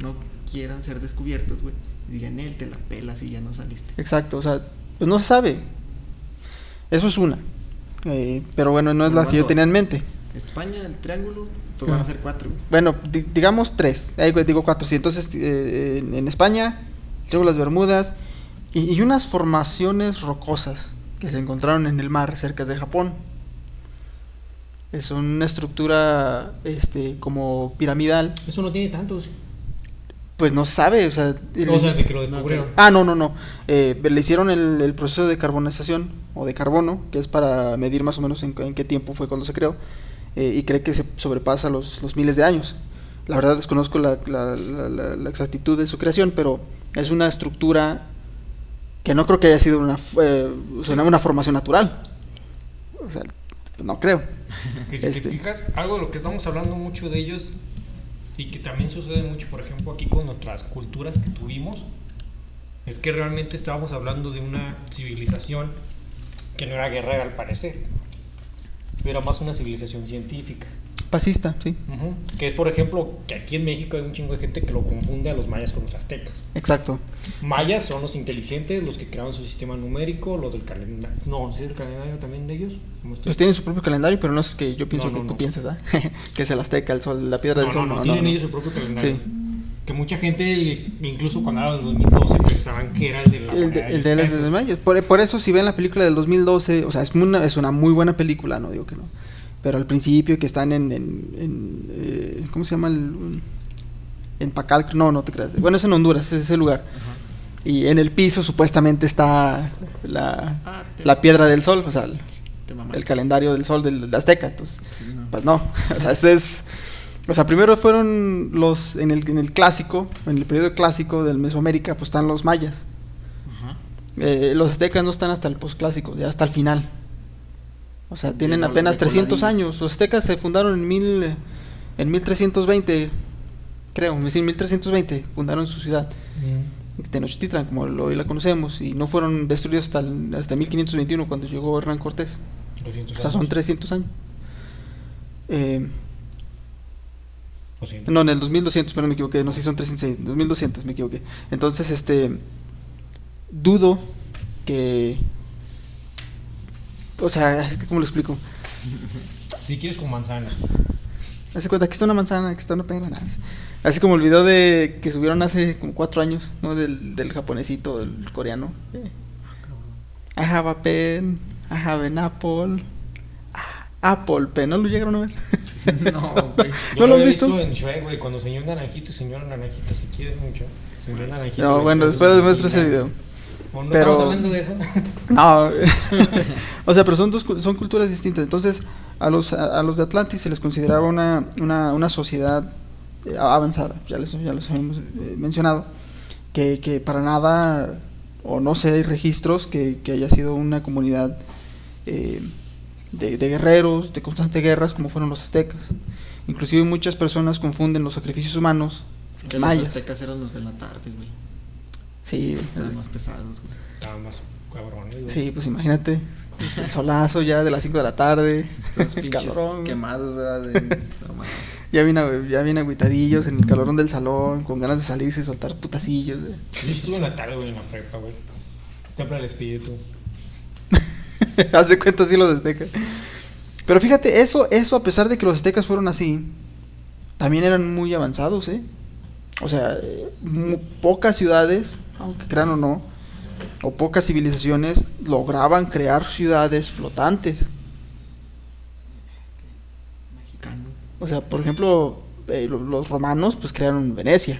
no quieran ser descubiertos, güey. Y digan, él te la pelas y ya no saliste. Exacto, o sea, pues no se sabe. Eso es una. Pero bueno, no es la que yo tenía en mente. España, el triángulo, pues van a ser 4, güey. Bueno, digamos 3. Ahí digo 4. Sí, entonces, en España, el Triángulo de las Bermudas y unas formaciones rocosas que se encontraron en el mar cerca de Japón. Es una estructura como piramidal. Eso no tiene tantos. Pues no se sabe, o sea, de que lo descubrieron. No. Le hicieron el proceso de carbonización o de carbono, que es para medir más o menos en qué tiempo fue cuando se creó, y cree que se sobrepasa los miles de años. La verdad desconozco la exactitud de su creación, pero es una estructura que no creo que haya sido una formación natural. O sea, no creo. Que si te fijas, algo de lo que estamos hablando mucho de ellos y que también sucede mucho, por ejemplo, aquí con nuestras culturas que tuvimos, es que realmente estábamos hablando de una civilización que no era guerrera al parecer, era más una civilización científica. Pacista, sí. Uh-huh. Que es, por ejemplo, que aquí en México hay un chingo de gente que lo confunde a los mayas con los aztecas. Exacto. Mayas son los inteligentes, los que crearon su sistema numérico, los del calendario. No, ¿sí es el calendario también de ellos? Pues tienen su propio calendario, pero no es el que yo pienso tú piensas, ¿verdad? Que es el azteca, el sol, la piedra del sol. No, tienen ellos su propio calendario. Sí. Que mucha gente, incluso cuando era del 2012, pensaban que era el de los mayas. Por eso, si ven la película del 2012, o sea, es una muy buena película, no digo que no. Pero al principio que están en ¿cómo se llama? En Pacal, no te creas. Bueno, es en Honduras, es ese lugar. Uh-huh. Y en el piso supuestamente está la piedra del sol, o sea, el calendario del sol del azteca. Entonces, sí, no. Pues no, o sea, primero fueron en el clásico, en el periodo clásico del Mesoamérica, pues están los mayas. Uh-huh. Los aztecas no están hasta el posclásico, ya hasta el final. O sea, tienen apenas 300 años. Los aztecas se fundaron en 1320, creo, en 1320 fundaron su ciudad, Tenochtitlan, como hoy la conocemos, y no fueron destruidos hasta 1521 cuando llegó Hernán Cortés. O sea, son 300 años. No, en el 2200, pero me equivoqué, no sé si son 300, 2200, me equivoqué. Entonces, dudo que... O sea, ¿cómo lo explico? Si quieres con manzanas. Hace cuenta, aquí está una manzana, aquí está una pera, nada. Así como el video que subieron hace como 4 años, ¿no? Del japonesito, del coreano. I have a pen, I have an apple. Apple pen, ¿no lo llegaron a ver? No, güey. ¿No lo han visto? En Shrek, güey, cuando señor naranjito y señora naranjita se quieren mucho. Señor naranjito. No, bueno, después muestro ese video. ¿No estamos hablando de eso? No. O sea, pero son culturas distintas. Entonces, a los de Atlantis se les consideraba una sociedad avanzada. Ya les habíamos mencionado. Que para nada, o no sé, hay registros que haya sido una comunidad de guerreros, de constantes guerras, como fueron los aztecas. Inclusive muchas personas confunden los sacrificios humanos. Que los aztecas eran los de la tarde, güey. Sí, estaban más pesados, güey. Estaban más cabrones, güey. Sí, pues imagínate, el solazo ya de las 5 de la tarde. Estos pinches calorón, quemados, ¿verdad? Ya bien agüitadillos en el calorón del salón, con ganas de salirse y soltar putacillos. Yo estuve en la tarde, güey, en la prepa, güey. Templa el espíritu. Hace cuenta así los aztecas. Pero fíjate, eso a pesar de que los aztecas fueron así, también eran muy avanzados, ¿eh? O sea, pocas ciudades, aunque crean o no, o pocas civilizaciones lograban crear ciudades flotantes. Mexicano. O sea, por ejemplo, los romanos pues crearon Venecia.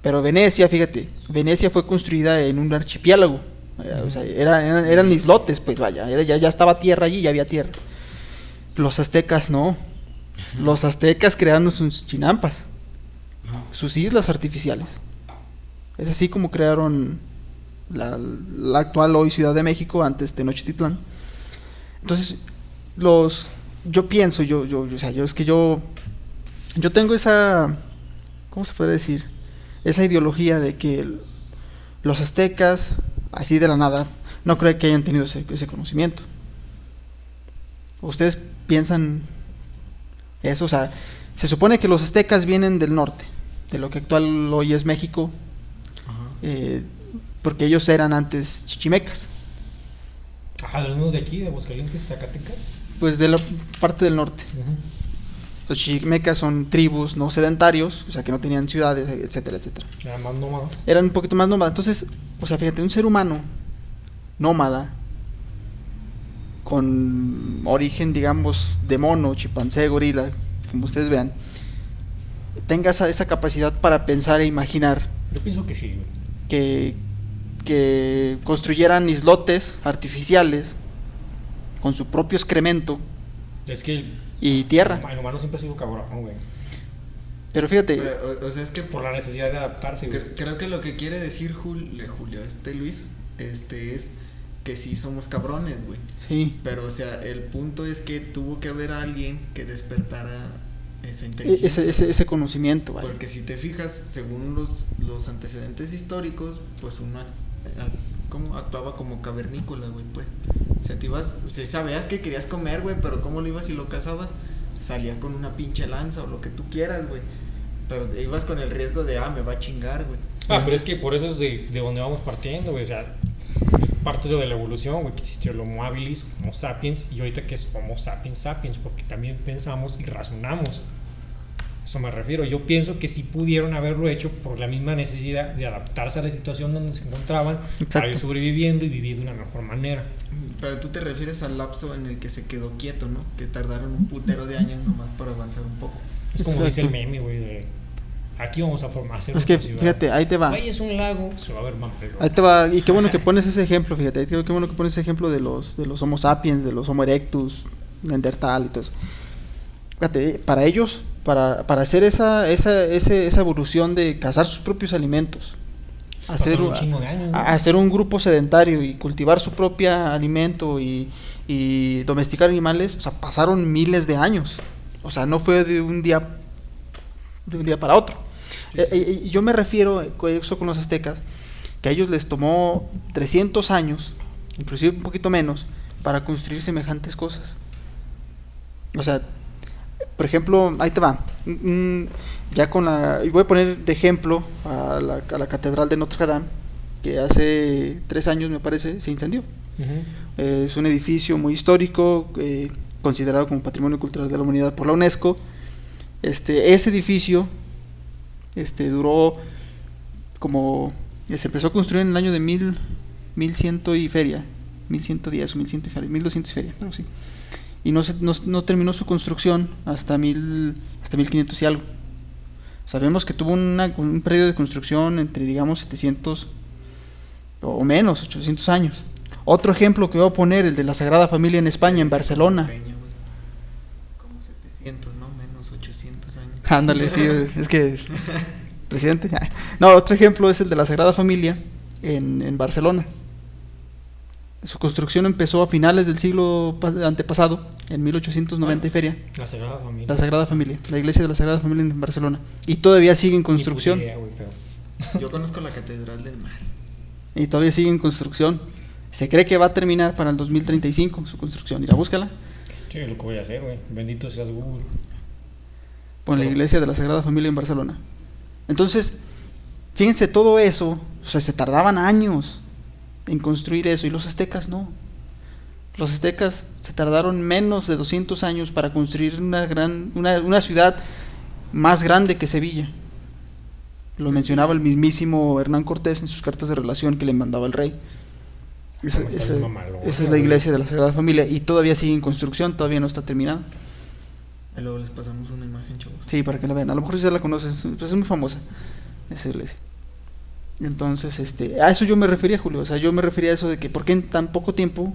Pero Venecia, fíjate, Venecia fue construida en un archipiélago. O sea, eran islotes, pues vaya, ya estaba tierra allí, ya había tierra. Los aztecas no. Los aztecas crearon sus chinampas, sus islas artificiales. Es así como crearon la actual hoy Ciudad de México, antes Tenochtitlán. Entonces, yo pienso, yo tengo esa, ¿cómo se puede decir? Esa ideología de que los aztecas, así de la nada, no creo que hayan tenido ese conocimiento. ¿Ustedes piensan eso? O sea, se supone que los aztecas vienen del norte, de lo que actual hoy es México, porque ellos eran antes chichimecas. Ajá, de los de aquí, de Aguascalientes, Zacatecas. Pues de la parte del norte. Los chichimecas son tribus no sedentarios, o sea, que no tenían ciudades, etcétera, etcétera. Eran más nómadas. Eran un poquito más nómadas. Entonces, o sea, fíjate, un ser humano nómada con origen, digamos, de mono, chimpancé, gorila, como ustedes vean, tenga esa capacidad para pensar e imaginar. Yo pienso que sí, güey. Que construyeran islotes artificiales con su propio excremento Es que y tierra. el humano siempre ha sido cabrón, güey. Pero fíjate, Pero, o sea, es que Por la necesidad de adaptarse, güey. creo que lo que quiere decir Julio, Luis, es que sí somos cabrones, güey. sí, Pero, o sea, el punto es que tuvo que haber alguien que despertara esa inteligencia. ese conocimiento, ¿vale? Porque si te fijas, según los antecedentes históricos, pues uno como actuaba como cavernícola, güey, pues. O sea, te ibas, o sea, sabías que querías comer, güey, pero ¿cómo lo ibas y lo cazabas? Salías con una pinche lanza o lo que tú quieras, güey. Pero ibas con el riesgo de, me va a chingar, güey. Pero es que por eso es de donde vamos partiendo, güey. O sea, es parte de la evolución, güey, que existió el Homo habilis, Homo sapiens, y ahorita que es Homo sapiens sapiens, porque también pensamos y razonamos. Eso me refiero. Yo pienso que sí pudieron haberlo hecho por la misma necesidad de adaptarse a la situación donde se encontraban. Exacto. Para ir sobreviviendo y vivir de una mejor manera. Pero tú te refieres al lapso en el que se quedó quieto, ¿no? Que tardaron un putero de años nomás para avanzar un poco. Es como Exacto. dice el meme, güey, de aquí vamos a formar hacer Es que, nuestra ciudad. fíjate, ahí te va. Ahí es un lago, se va a ver más pero. Ahí te va, y qué bueno que pones ese ejemplo, fíjate, qué bueno que pones ese ejemplo de los Homo sapiens, de los Homo erectus, Neandertal y todo eso. Fíjate, para ellos, para hacer esa evolución de cazar sus propios alimentos, Pasaron un chingo de años, ¿no? hacer un grupo sedentario y cultivar su propio alimento y domesticar animales, o sea, pasaron miles de años. O sea, no fue de un día para otro. Yo me refiero eso con los aztecas, que a ellos les tomó 300 años, inclusive un poquito menos, para construir semejantes cosas. O sea, por ejemplo, ahí te va. Ya y voy a poner de ejemplo a la Catedral de Notre Dame, que hace 3 años, me parece, se incendió. Uh-huh. Es un edificio muy histórico, considerado como Patrimonio Cultural de la Humanidad por la UNESCO. Ese edificio duró como... Se empezó a construir en el año de 1100 y feria, 1110 o 1100 y feria, 1200 y feria, pero sí. Y no terminó su construcción hasta 1500 y algo. Sabemos que tuvo un periodo de construcción entre, digamos, 700 o menos, 800 años. Otro ejemplo que voy a poner, el de la Sagrada Familia en España, en Barcelona. Como 700, no menos 800 años. Ándale, sí, es que presidente. No, otro ejemplo es el de la Sagrada Familia en Barcelona. Su construcción empezó a finales del siglo antepasado, en 1890 y feria. La Sagrada Familia. La Sagrada Familia, la iglesia de la Sagrada Familia en Barcelona. Y todavía sigue en construcción. Ni puta idea, güey, pero... Yo conozco la Catedral del Mar. Y todavía sigue en construcción. Se cree que va a terminar para el 2035 su construcción. Mira, búscala. Sí, lo que voy a hacer, güey. Bendito seas Google. Pon la iglesia de la Sagrada Familia en Barcelona. Entonces, fíjense, todo eso, o sea, se tardaban años en construir eso, y los aztecas no. Los aztecas se tardaron menos de 200 años para construir una ciudad más grande que Sevilla. Lo mencionaba el mismísimo Hernán Cortés en sus cartas de relación que le mandaba el rey. Esa es la iglesia de la Sagrada Familia, y todavía sigue en construcción, todavía no está terminada. Y luego les pasamos una imagen, chavos. Sí, para que la vean. A lo mejor ya la conoces, pues es muy famosa esa iglesia. Entonces, a eso yo me refería, Julio. O sea, yo me refería a eso de que por qué en tan poco tiempo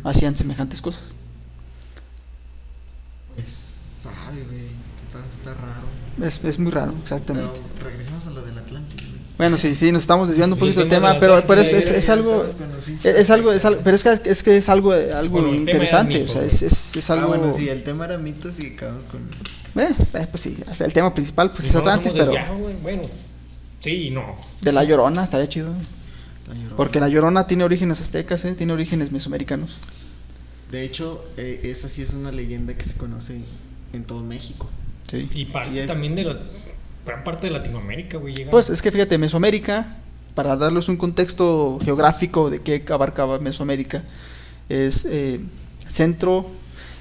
hacían semejantes cosas. Pues, sabe, güey. Está raro. Es muy raro, exactamente. Pero regresemos a lo del Atlantis, güey. Bueno, sí, nos estamos desviando un Sí, poquito del el tema tema, de pero Atlantis, es Ya algo, estabas con los pinches pero es algo Bueno, el tema interesante, era o sea, mitos, es algo, bueno, sí, el tema era mitos y acabamos con... pues sí, el tema principal pues es No Atlantis, somos pero desviados, güey. Bueno, sí y no. de La Llorona estaría chido, La Llorona. porque La Llorona tiene orígenes aztecas, tiene orígenes mesoamericanos. De hecho, esa sí es una leyenda que se conoce en todo México. Sí. Y parte Y es- también de la gran parte de Latinoamérica, güey. Llega. Pues es que fíjate, Mesoamérica, para darles un contexto geográfico de qué abarcaba Mesoamérica, es centro,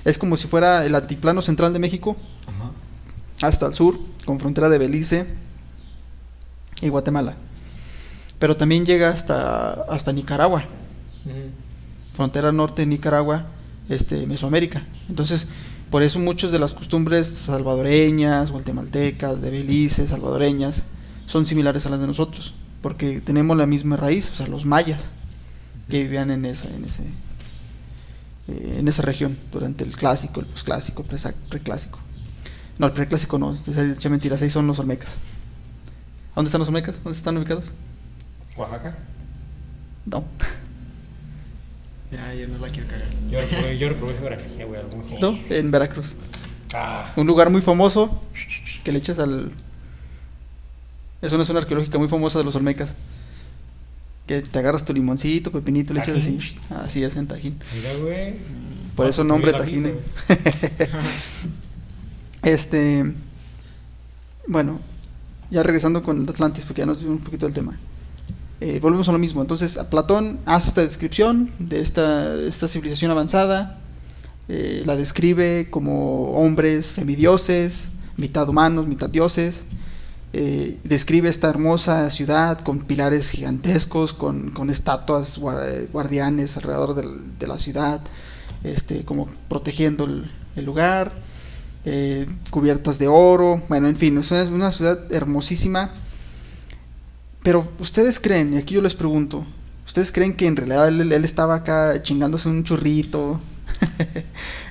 es como si fuera el altiplano central de México, Ajá. hasta el sur, con frontera de Belice y Guatemala. Pero también llega hasta Nicaragua, Ujú. frontera norte de Nicaragua, Mesoamérica. Entonces, por eso muchas de las costumbres salvadoreñas, guatemaltecas, de Belice, salvadoreñas, son similares a las de nosotros, porque tenemos la misma raíz, o sea, los mayas que vivían en esa región durante el clásico, el posclásico, preclásico. No, el preclásico no, es mentiras, ahí son los olmecas. ¿Dónde están los olmecas? ¿Dónde están ubicados? Oaxaca. No. Ya, yo no la quiero cagar. Yo reprobé geografía, güey. No, en Veracruz. Ah, Un lugar muy famoso que le echas al... Es una zona arqueológica muy famosa de los olmecas. Que te agarras tu limoncito, pepinito, le echas así. Tajín. Así es, en Tajín. mira, güey. Por eso nombre Tajín. Bueno, ya regresando con Atlantis, porque ya nos vimos un poquito del tema. Volvemos a lo mismo. Entonces, Platón hace esta descripción de esta civilización avanzada. La describe como hombres semidioses, mitad humanos, mitad dioses. Describe esta hermosa ciudad con pilares gigantescos, con estatuas guardianes alrededor de la ciudad, como protegiendo el lugar, cubiertas de oro. Bueno, en fin, es una ciudad hermosísima. Pero ustedes creen, y aquí yo les pregunto, ¿ustedes creen que en realidad él estaba acá chingándose un churrito?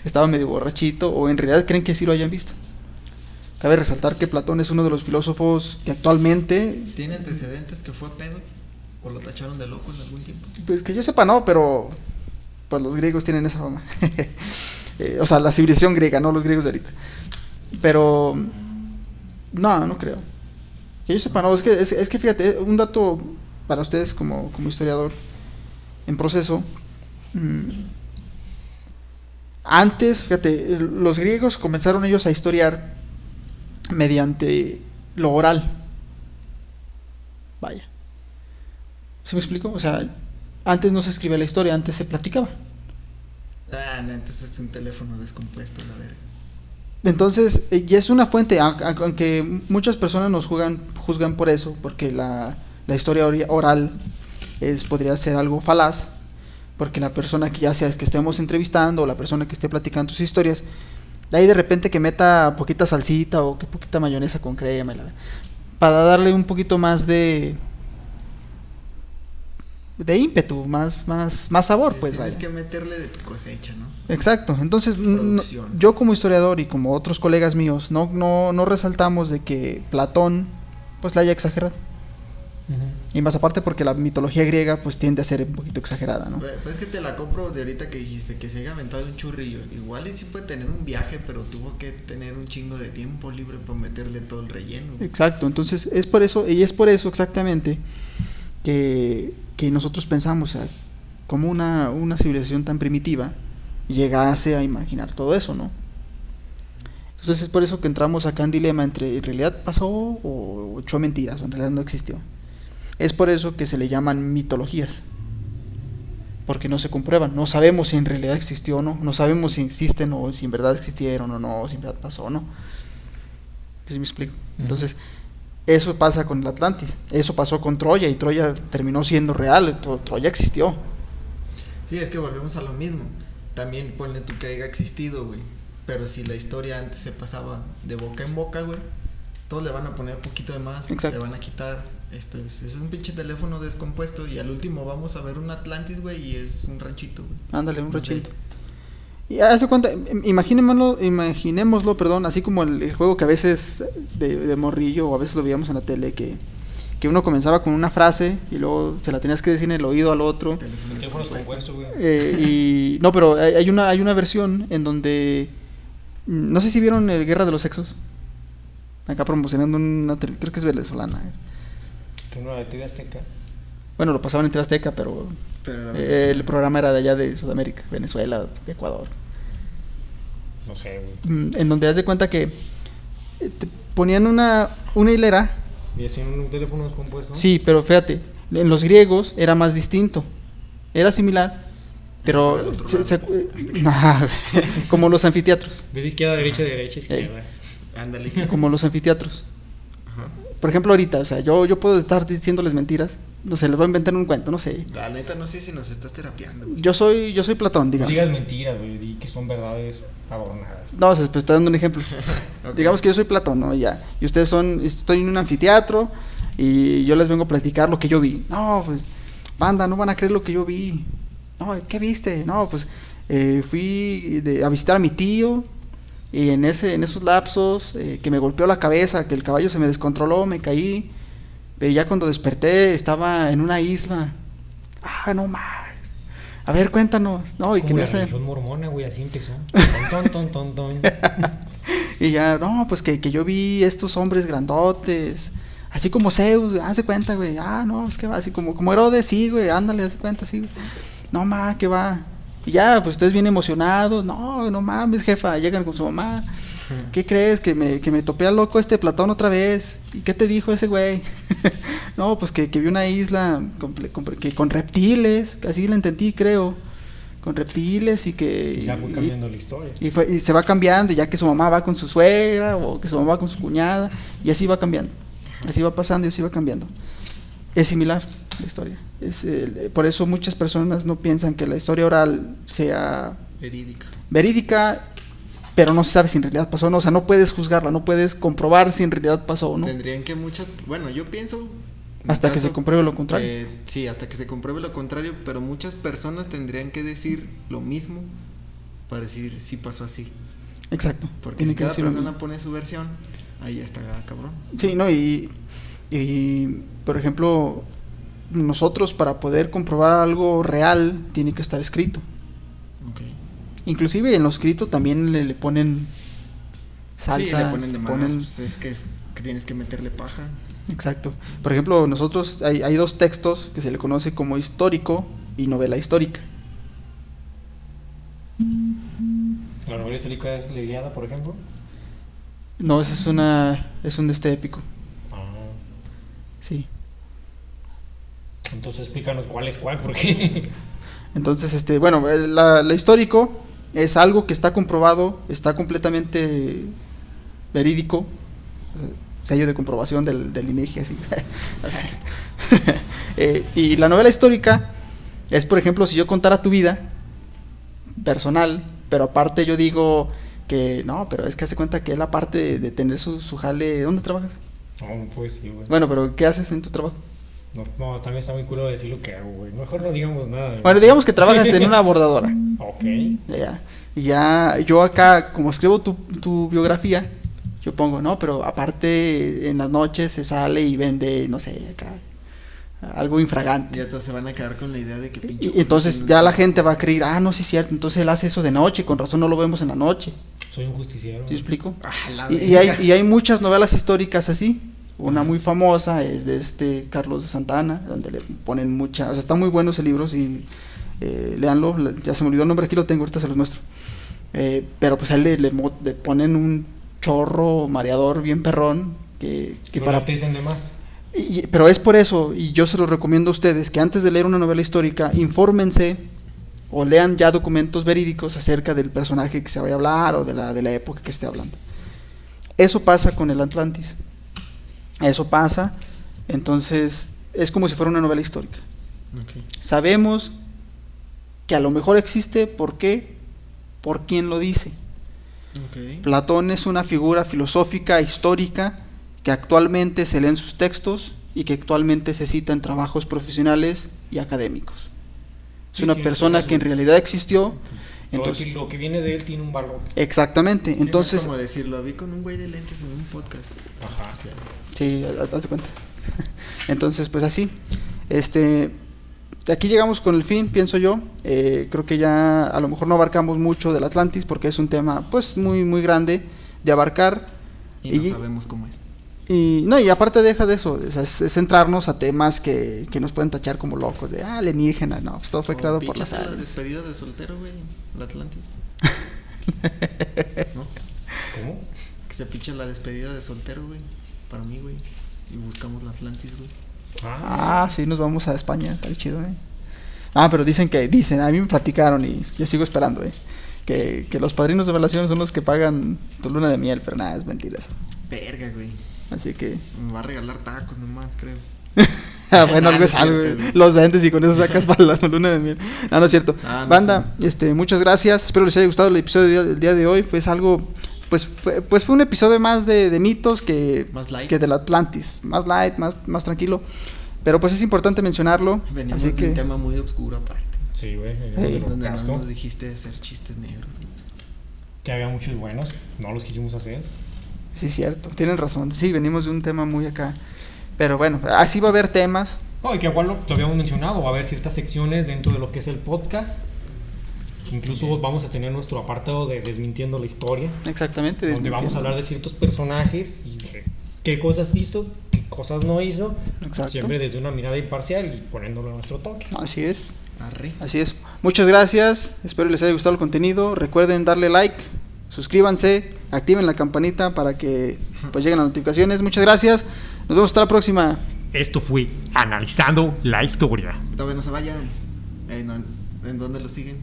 Estaba medio borrachito, o en realidad creen que sí lo hayan visto? Cabe resaltar que Platón es uno de los filósofos que actualmente, ¿Tiene antecedentes que fue pedo? ¿O lo tacharon de loco en algún tiempo? pues que yo sepa no, pero pues los griegos tienen esa fama. O sea, la civilización griega, no los griegos de ahorita. Pero no creo. Que yo sepa no, es que fíjate, un dato para ustedes como historiador en proceso. Antes, fíjate, los griegos comenzaron ellos a historiar mediante lo oral. Vaya. ¿Se me explico? O sea, antes no se escribía la historia, antes se platicaba. Ah, no, entonces es un teléfono descompuesto, la verga. Entonces, y es una fuente, aunque muchas personas nos juzgan por eso, porque la historia oral podría ser algo falaz, porque la persona que ya sea que estemos entrevistando o la persona que esté platicando sus historias, de ahí de repente que meta poquita salsita o que poquita mayonesa con crema, para darle un poquito más de ímpetu, más sabor, pues tienes vaya. que meterle de tu cosecha, ¿no? Exacto, entonces Producción. yo como historiador y como otros colegas míos no resaltamos de que Platón pues la haya exagerado. Y más aparte porque la mitología griega pues tiende a ser un poquito exagerada, ¿no? Pues es que te la compro de ahorita que dijiste que se haya aventado un churrillo. Igual y sí puede tener un viaje, pero tuvo que tener un chingo de tiempo libre para meterle todo el relleno. Exacto, entonces es por eso exactamente que nosotros pensamos, o sea, como una civilización tan primitiva llegase a imaginar todo eso, ¿no? Entonces es por eso que entramos acá en dilema entre en realidad pasó o echó mentiras, o en realidad no existió. Es por eso que se le llaman mitologías, porque no se comprueban, no sabemos si en realidad existió o no, no sabemos si existen o si en verdad existieron o no, o si en verdad pasó o no. ¿Sí me explico? Entonces, eso pasa con el Atlantis, eso pasó con Troya y Troya terminó siendo real, Troya existió. Sí, es que volvemos a lo mismo. También ponle tú que haya existido, güey. Pero si la historia antes se pasaba de boca en boca, güey, todos le van a poner un poquito de más, Exacto. le van a quitar. Es un pinche teléfono descompuesto y al último vamos a ver un Atlantis, güey, y es un ranchito, güey. Ándale, un No sé. ranchito. Y haz de cuenta, imaginémoslo, perdón, así como el juego que a veces de morrillo, o a veces lo veíamos en la tele, que uno comenzaba con una frase y luego se la tenías que decir en el oído al otro. Teléfonos compuestos, güey. No, pero hay una versión en donde, no sé si vieron Guerra de los Sexos, acá promocionando creo que es venezolana. ¿Que no era de TV Azteca? Bueno, lo pasaban en TV Azteca, pero el programa era de allá de Sudamérica, Venezuela, Ecuador. No sé, güey. En donde haz de cuenta que te ponían una hilera. ¿Y así en un teléfono descompuesto? Sí, pero fíjate, en los griegos era más distinto. Era similar, pero como los anfiteatros. ¿Ves de izquierda a derecha, izquierda? Ándale. Como los anfiteatros. Ajá. Por ejemplo, ahorita, o sea, yo puedo estar diciéndoles mentiras. No sé, les voy a inventar un cuento, no sé. La neta, no sé si nos estás terapiando, güey. Yo soy Platón, No digamos. digas mentiras, güey. Di que son verdades adornadas. No, o sea, pues estoy dando un ejemplo. Okay. Digamos que yo soy Platón, ¿no? Ya. Y ustedes estoy en un anfiteatro y yo les vengo a platicar lo que yo vi. No, pues, banda, no van a creer lo que yo vi. No, ¿qué viste? No, pues, fui a visitar a mi tío y en esos lapsos que me golpeó la cabeza, que el caballo se me descontroló, me caí. Pero ya cuando desperté estaba en una isla. Ah, no más. A ver, cuéntanos. No, Es y que como me la hace. religión mormona, güey, así empezó. Ton. Y ya, no, pues que yo vi estos hombres grandotes, así como Zeus, haz de cuenta, güey. Ah, no, es que va así como Herodes, sí, güey, ándale, haz de cuenta, sí, güey. No, ma, que va. Y ya, pues ustedes bien emocionados. No mames, jefa, llegan con su mamá. ¿Qué crees? Que me topé al loco Platón otra vez. ¿Y qué te dijo ese güey? No, pues que vi una isla con reptiles, así la entendí, creo. Con reptiles y que... Y ya fue cambiando la historia. Y se va cambiando, ya que su mamá va con su suegra o que su mamá va con su cuñada, y así va cambiando. Así va pasando y así va cambiando. Es similar la historia. Por eso muchas personas no piensan que la historia oral sea verídica, pero no se sabe si en realidad pasó o no. O sea, no puedes juzgarla, no puedes comprobar si en realidad pasó o no. Tendrían que bueno, yo pienso... Hasta que se compruebe lo contrario. Sí, hasta que se compruebe lo contrario, pero muchas personas tendrían que decir lo mismo para decir si pasó así. Exacto. Porque si cada persona pone su versión, ahí ya está cabrón. Sí, no, y por ejemplo, nosotros para poder comprobar algo real tiene que estar escrito. Okay. Inclusive en lo escrito también le ponen salsa. Sí, le ponen de más, pues es que tienes que meterle paja. Exacto. Por ejemplo, nosotros hay dos textos que se le conoce como histórico y novela histórica. ¿La novela histórica es la Ilíada, por ejemplo? No, esa es un épico. Ah. Sí. Entonces explícanos cuál es cuál, porque... Entonces, bueno, la histórico es algo que está comprobado, está completamente verídico, sello de comprobación del INEGI, así. Y la novela histórica es, por ejemplo, si yo contara tu vida personal, pero aparte yo digo que no, pero es que hace cuenta que él aparte de tener su jale, ¿dónde trabajas? No, pues sí, güey. Bueno, pero ¿qué haces en tu trabajo? No, también está muy culo decir lo que hago, güey. Mejor no digamos nada. Güey. Bueno, digamos que trabajas en una bordadora. Ok. Y ya yo acá, como escribo tu biografía, yo pongo, no, pero aparte en las noches se sale y vende, no sé, acá algo infragante. Ya todos se van a quedar con la idea de que pinche. Y entonces ya la gente va a creer, no, sí es cierto, entonces él hace eso de noche, con razón no lo vemos en la noche. Soy un justiciero. ¿Sí explico? La Y hay muchas novelas históricas así. Una muy famosa es de Carlos de Santa Anna, donde le ponen mucha, o sea, está muy bueno ese libro, y léanlo, ya se me olvidó el nombre, aquí lo tengo, ahorita se los muestro. Pero pues a él le ponen un chorro mareador bien perrón que para te dicen de más. Pero es por eso, y yo se lo recomiendo a ustedes, que antes de leer una novela histórica, infórmense o lean ya documentos verídicos acerca del personaje que se vaya a hablar o de la época que esté hablando. Eso pasa con el Atlantis. Eso pasa, entonces es como si fuera una novela histórica. Okay. Sabemos que a lo mejor existe, ¿por qué? Por quién lo dice. Okay. Platón es una figura filosófica histórica que actualmente se lee en sus textos y que actualmente se cita en trabajos profesionales y académicos. Es una persona que en realidad existió Entonces, lo que viene de él tiene un valor. exactamente. Sí, no es Entonces, como decirlo, vi con un güey de lentes en un podcast. Ajá. sí, haz de cuenta. Entonces, pues así. Aquí llegamos con el fin, pienso yo. Creo que ya a lo mejor no abarcamos mucho del Atlantis porque es un tema pues muy muy grande de abarcar. Y no sabemos cómo es. Y no, y aparte deja de eso, o sea, es centrarnos a temas que nos pueden tachar como locos, de alienígena, no, pues todo fue creado por las la aliens. despedida de soltero, güey, el Atlantis. ¿No? ¿Cómo? Que se picha la despedida de soltero, güey, para mí, güey. Y buscamos la Atlantis, güey. Sí, nos vamos a España, está chido, pero dicen, a mí me platicaron y yo sigo esperando, que los padrinos de relación son los que pagan tu luna de miel, pero nada, es mentira eso. Verga, güey. Así que... Me va a regalar tacos nomás, creo. Bueno, algo es algo, güey. Los vendes y con eso sacas para la luna de miel. No es cierto. No Banda, sé. muchas gracias. Espero les haya gustado el episodio del día de hoy. Fue algo, pues fue un episodio más de mitos Más light. que del Atlantis. Más light, más tranquilo. Pero pues es importante mencionarlo. Veníamos así de que un tema muy oscuro aparte. Sí, güey. Donde no nos dijiste de hacer chistes negros, güey. Que había muchos buenos, no los quisimos hacer. sí, cierto. Tienen razón. Sí, venimos de un tema muy acá. Pero bueno, así va a haber temas. No, y que igual lo habíamos mencionado, va a haber ciertas secciones dentro de lo que es el podcast. Incluso vamos a tener nuestro apartado de Desmintiendo la Historia, Exactamente. donde vamos a hablar de ciertos personajes y de qué cosas hizo, qué cosas no hizo, Exacto. siempre desde una mirada imparcial y poniéndolo a nuestro toque. Así es. Arre. Así es. Muchas gracias. Espero les haya gustado el contenido. Recuerden darle like, suscríbanse, activen la campanita para que pues lleguen las notificaciones. Muchas gracias. Nos vemos hasta la próxima. Esto fue Analizando la Historia. Todavía no se vayan. ¿En dónde lo siguen?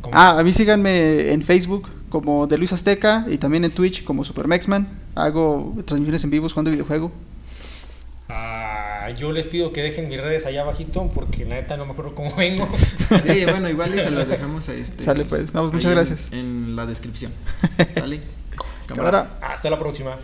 ¿Cómo? A mí síganme en Facebook como de Luis Azteca y también en Twitch como Supermexman. Hago transmisiones en vivo jugando videojuego. Yo les pido que dejen mis redes allá abajito porque la neta no me acuerdo cómo vengo. Sí, bueno, igual y se las dejamos a Sale pues. No, pues muchas gracias. En la descripción. ¿Sale? Cámara. Hasta la próxima.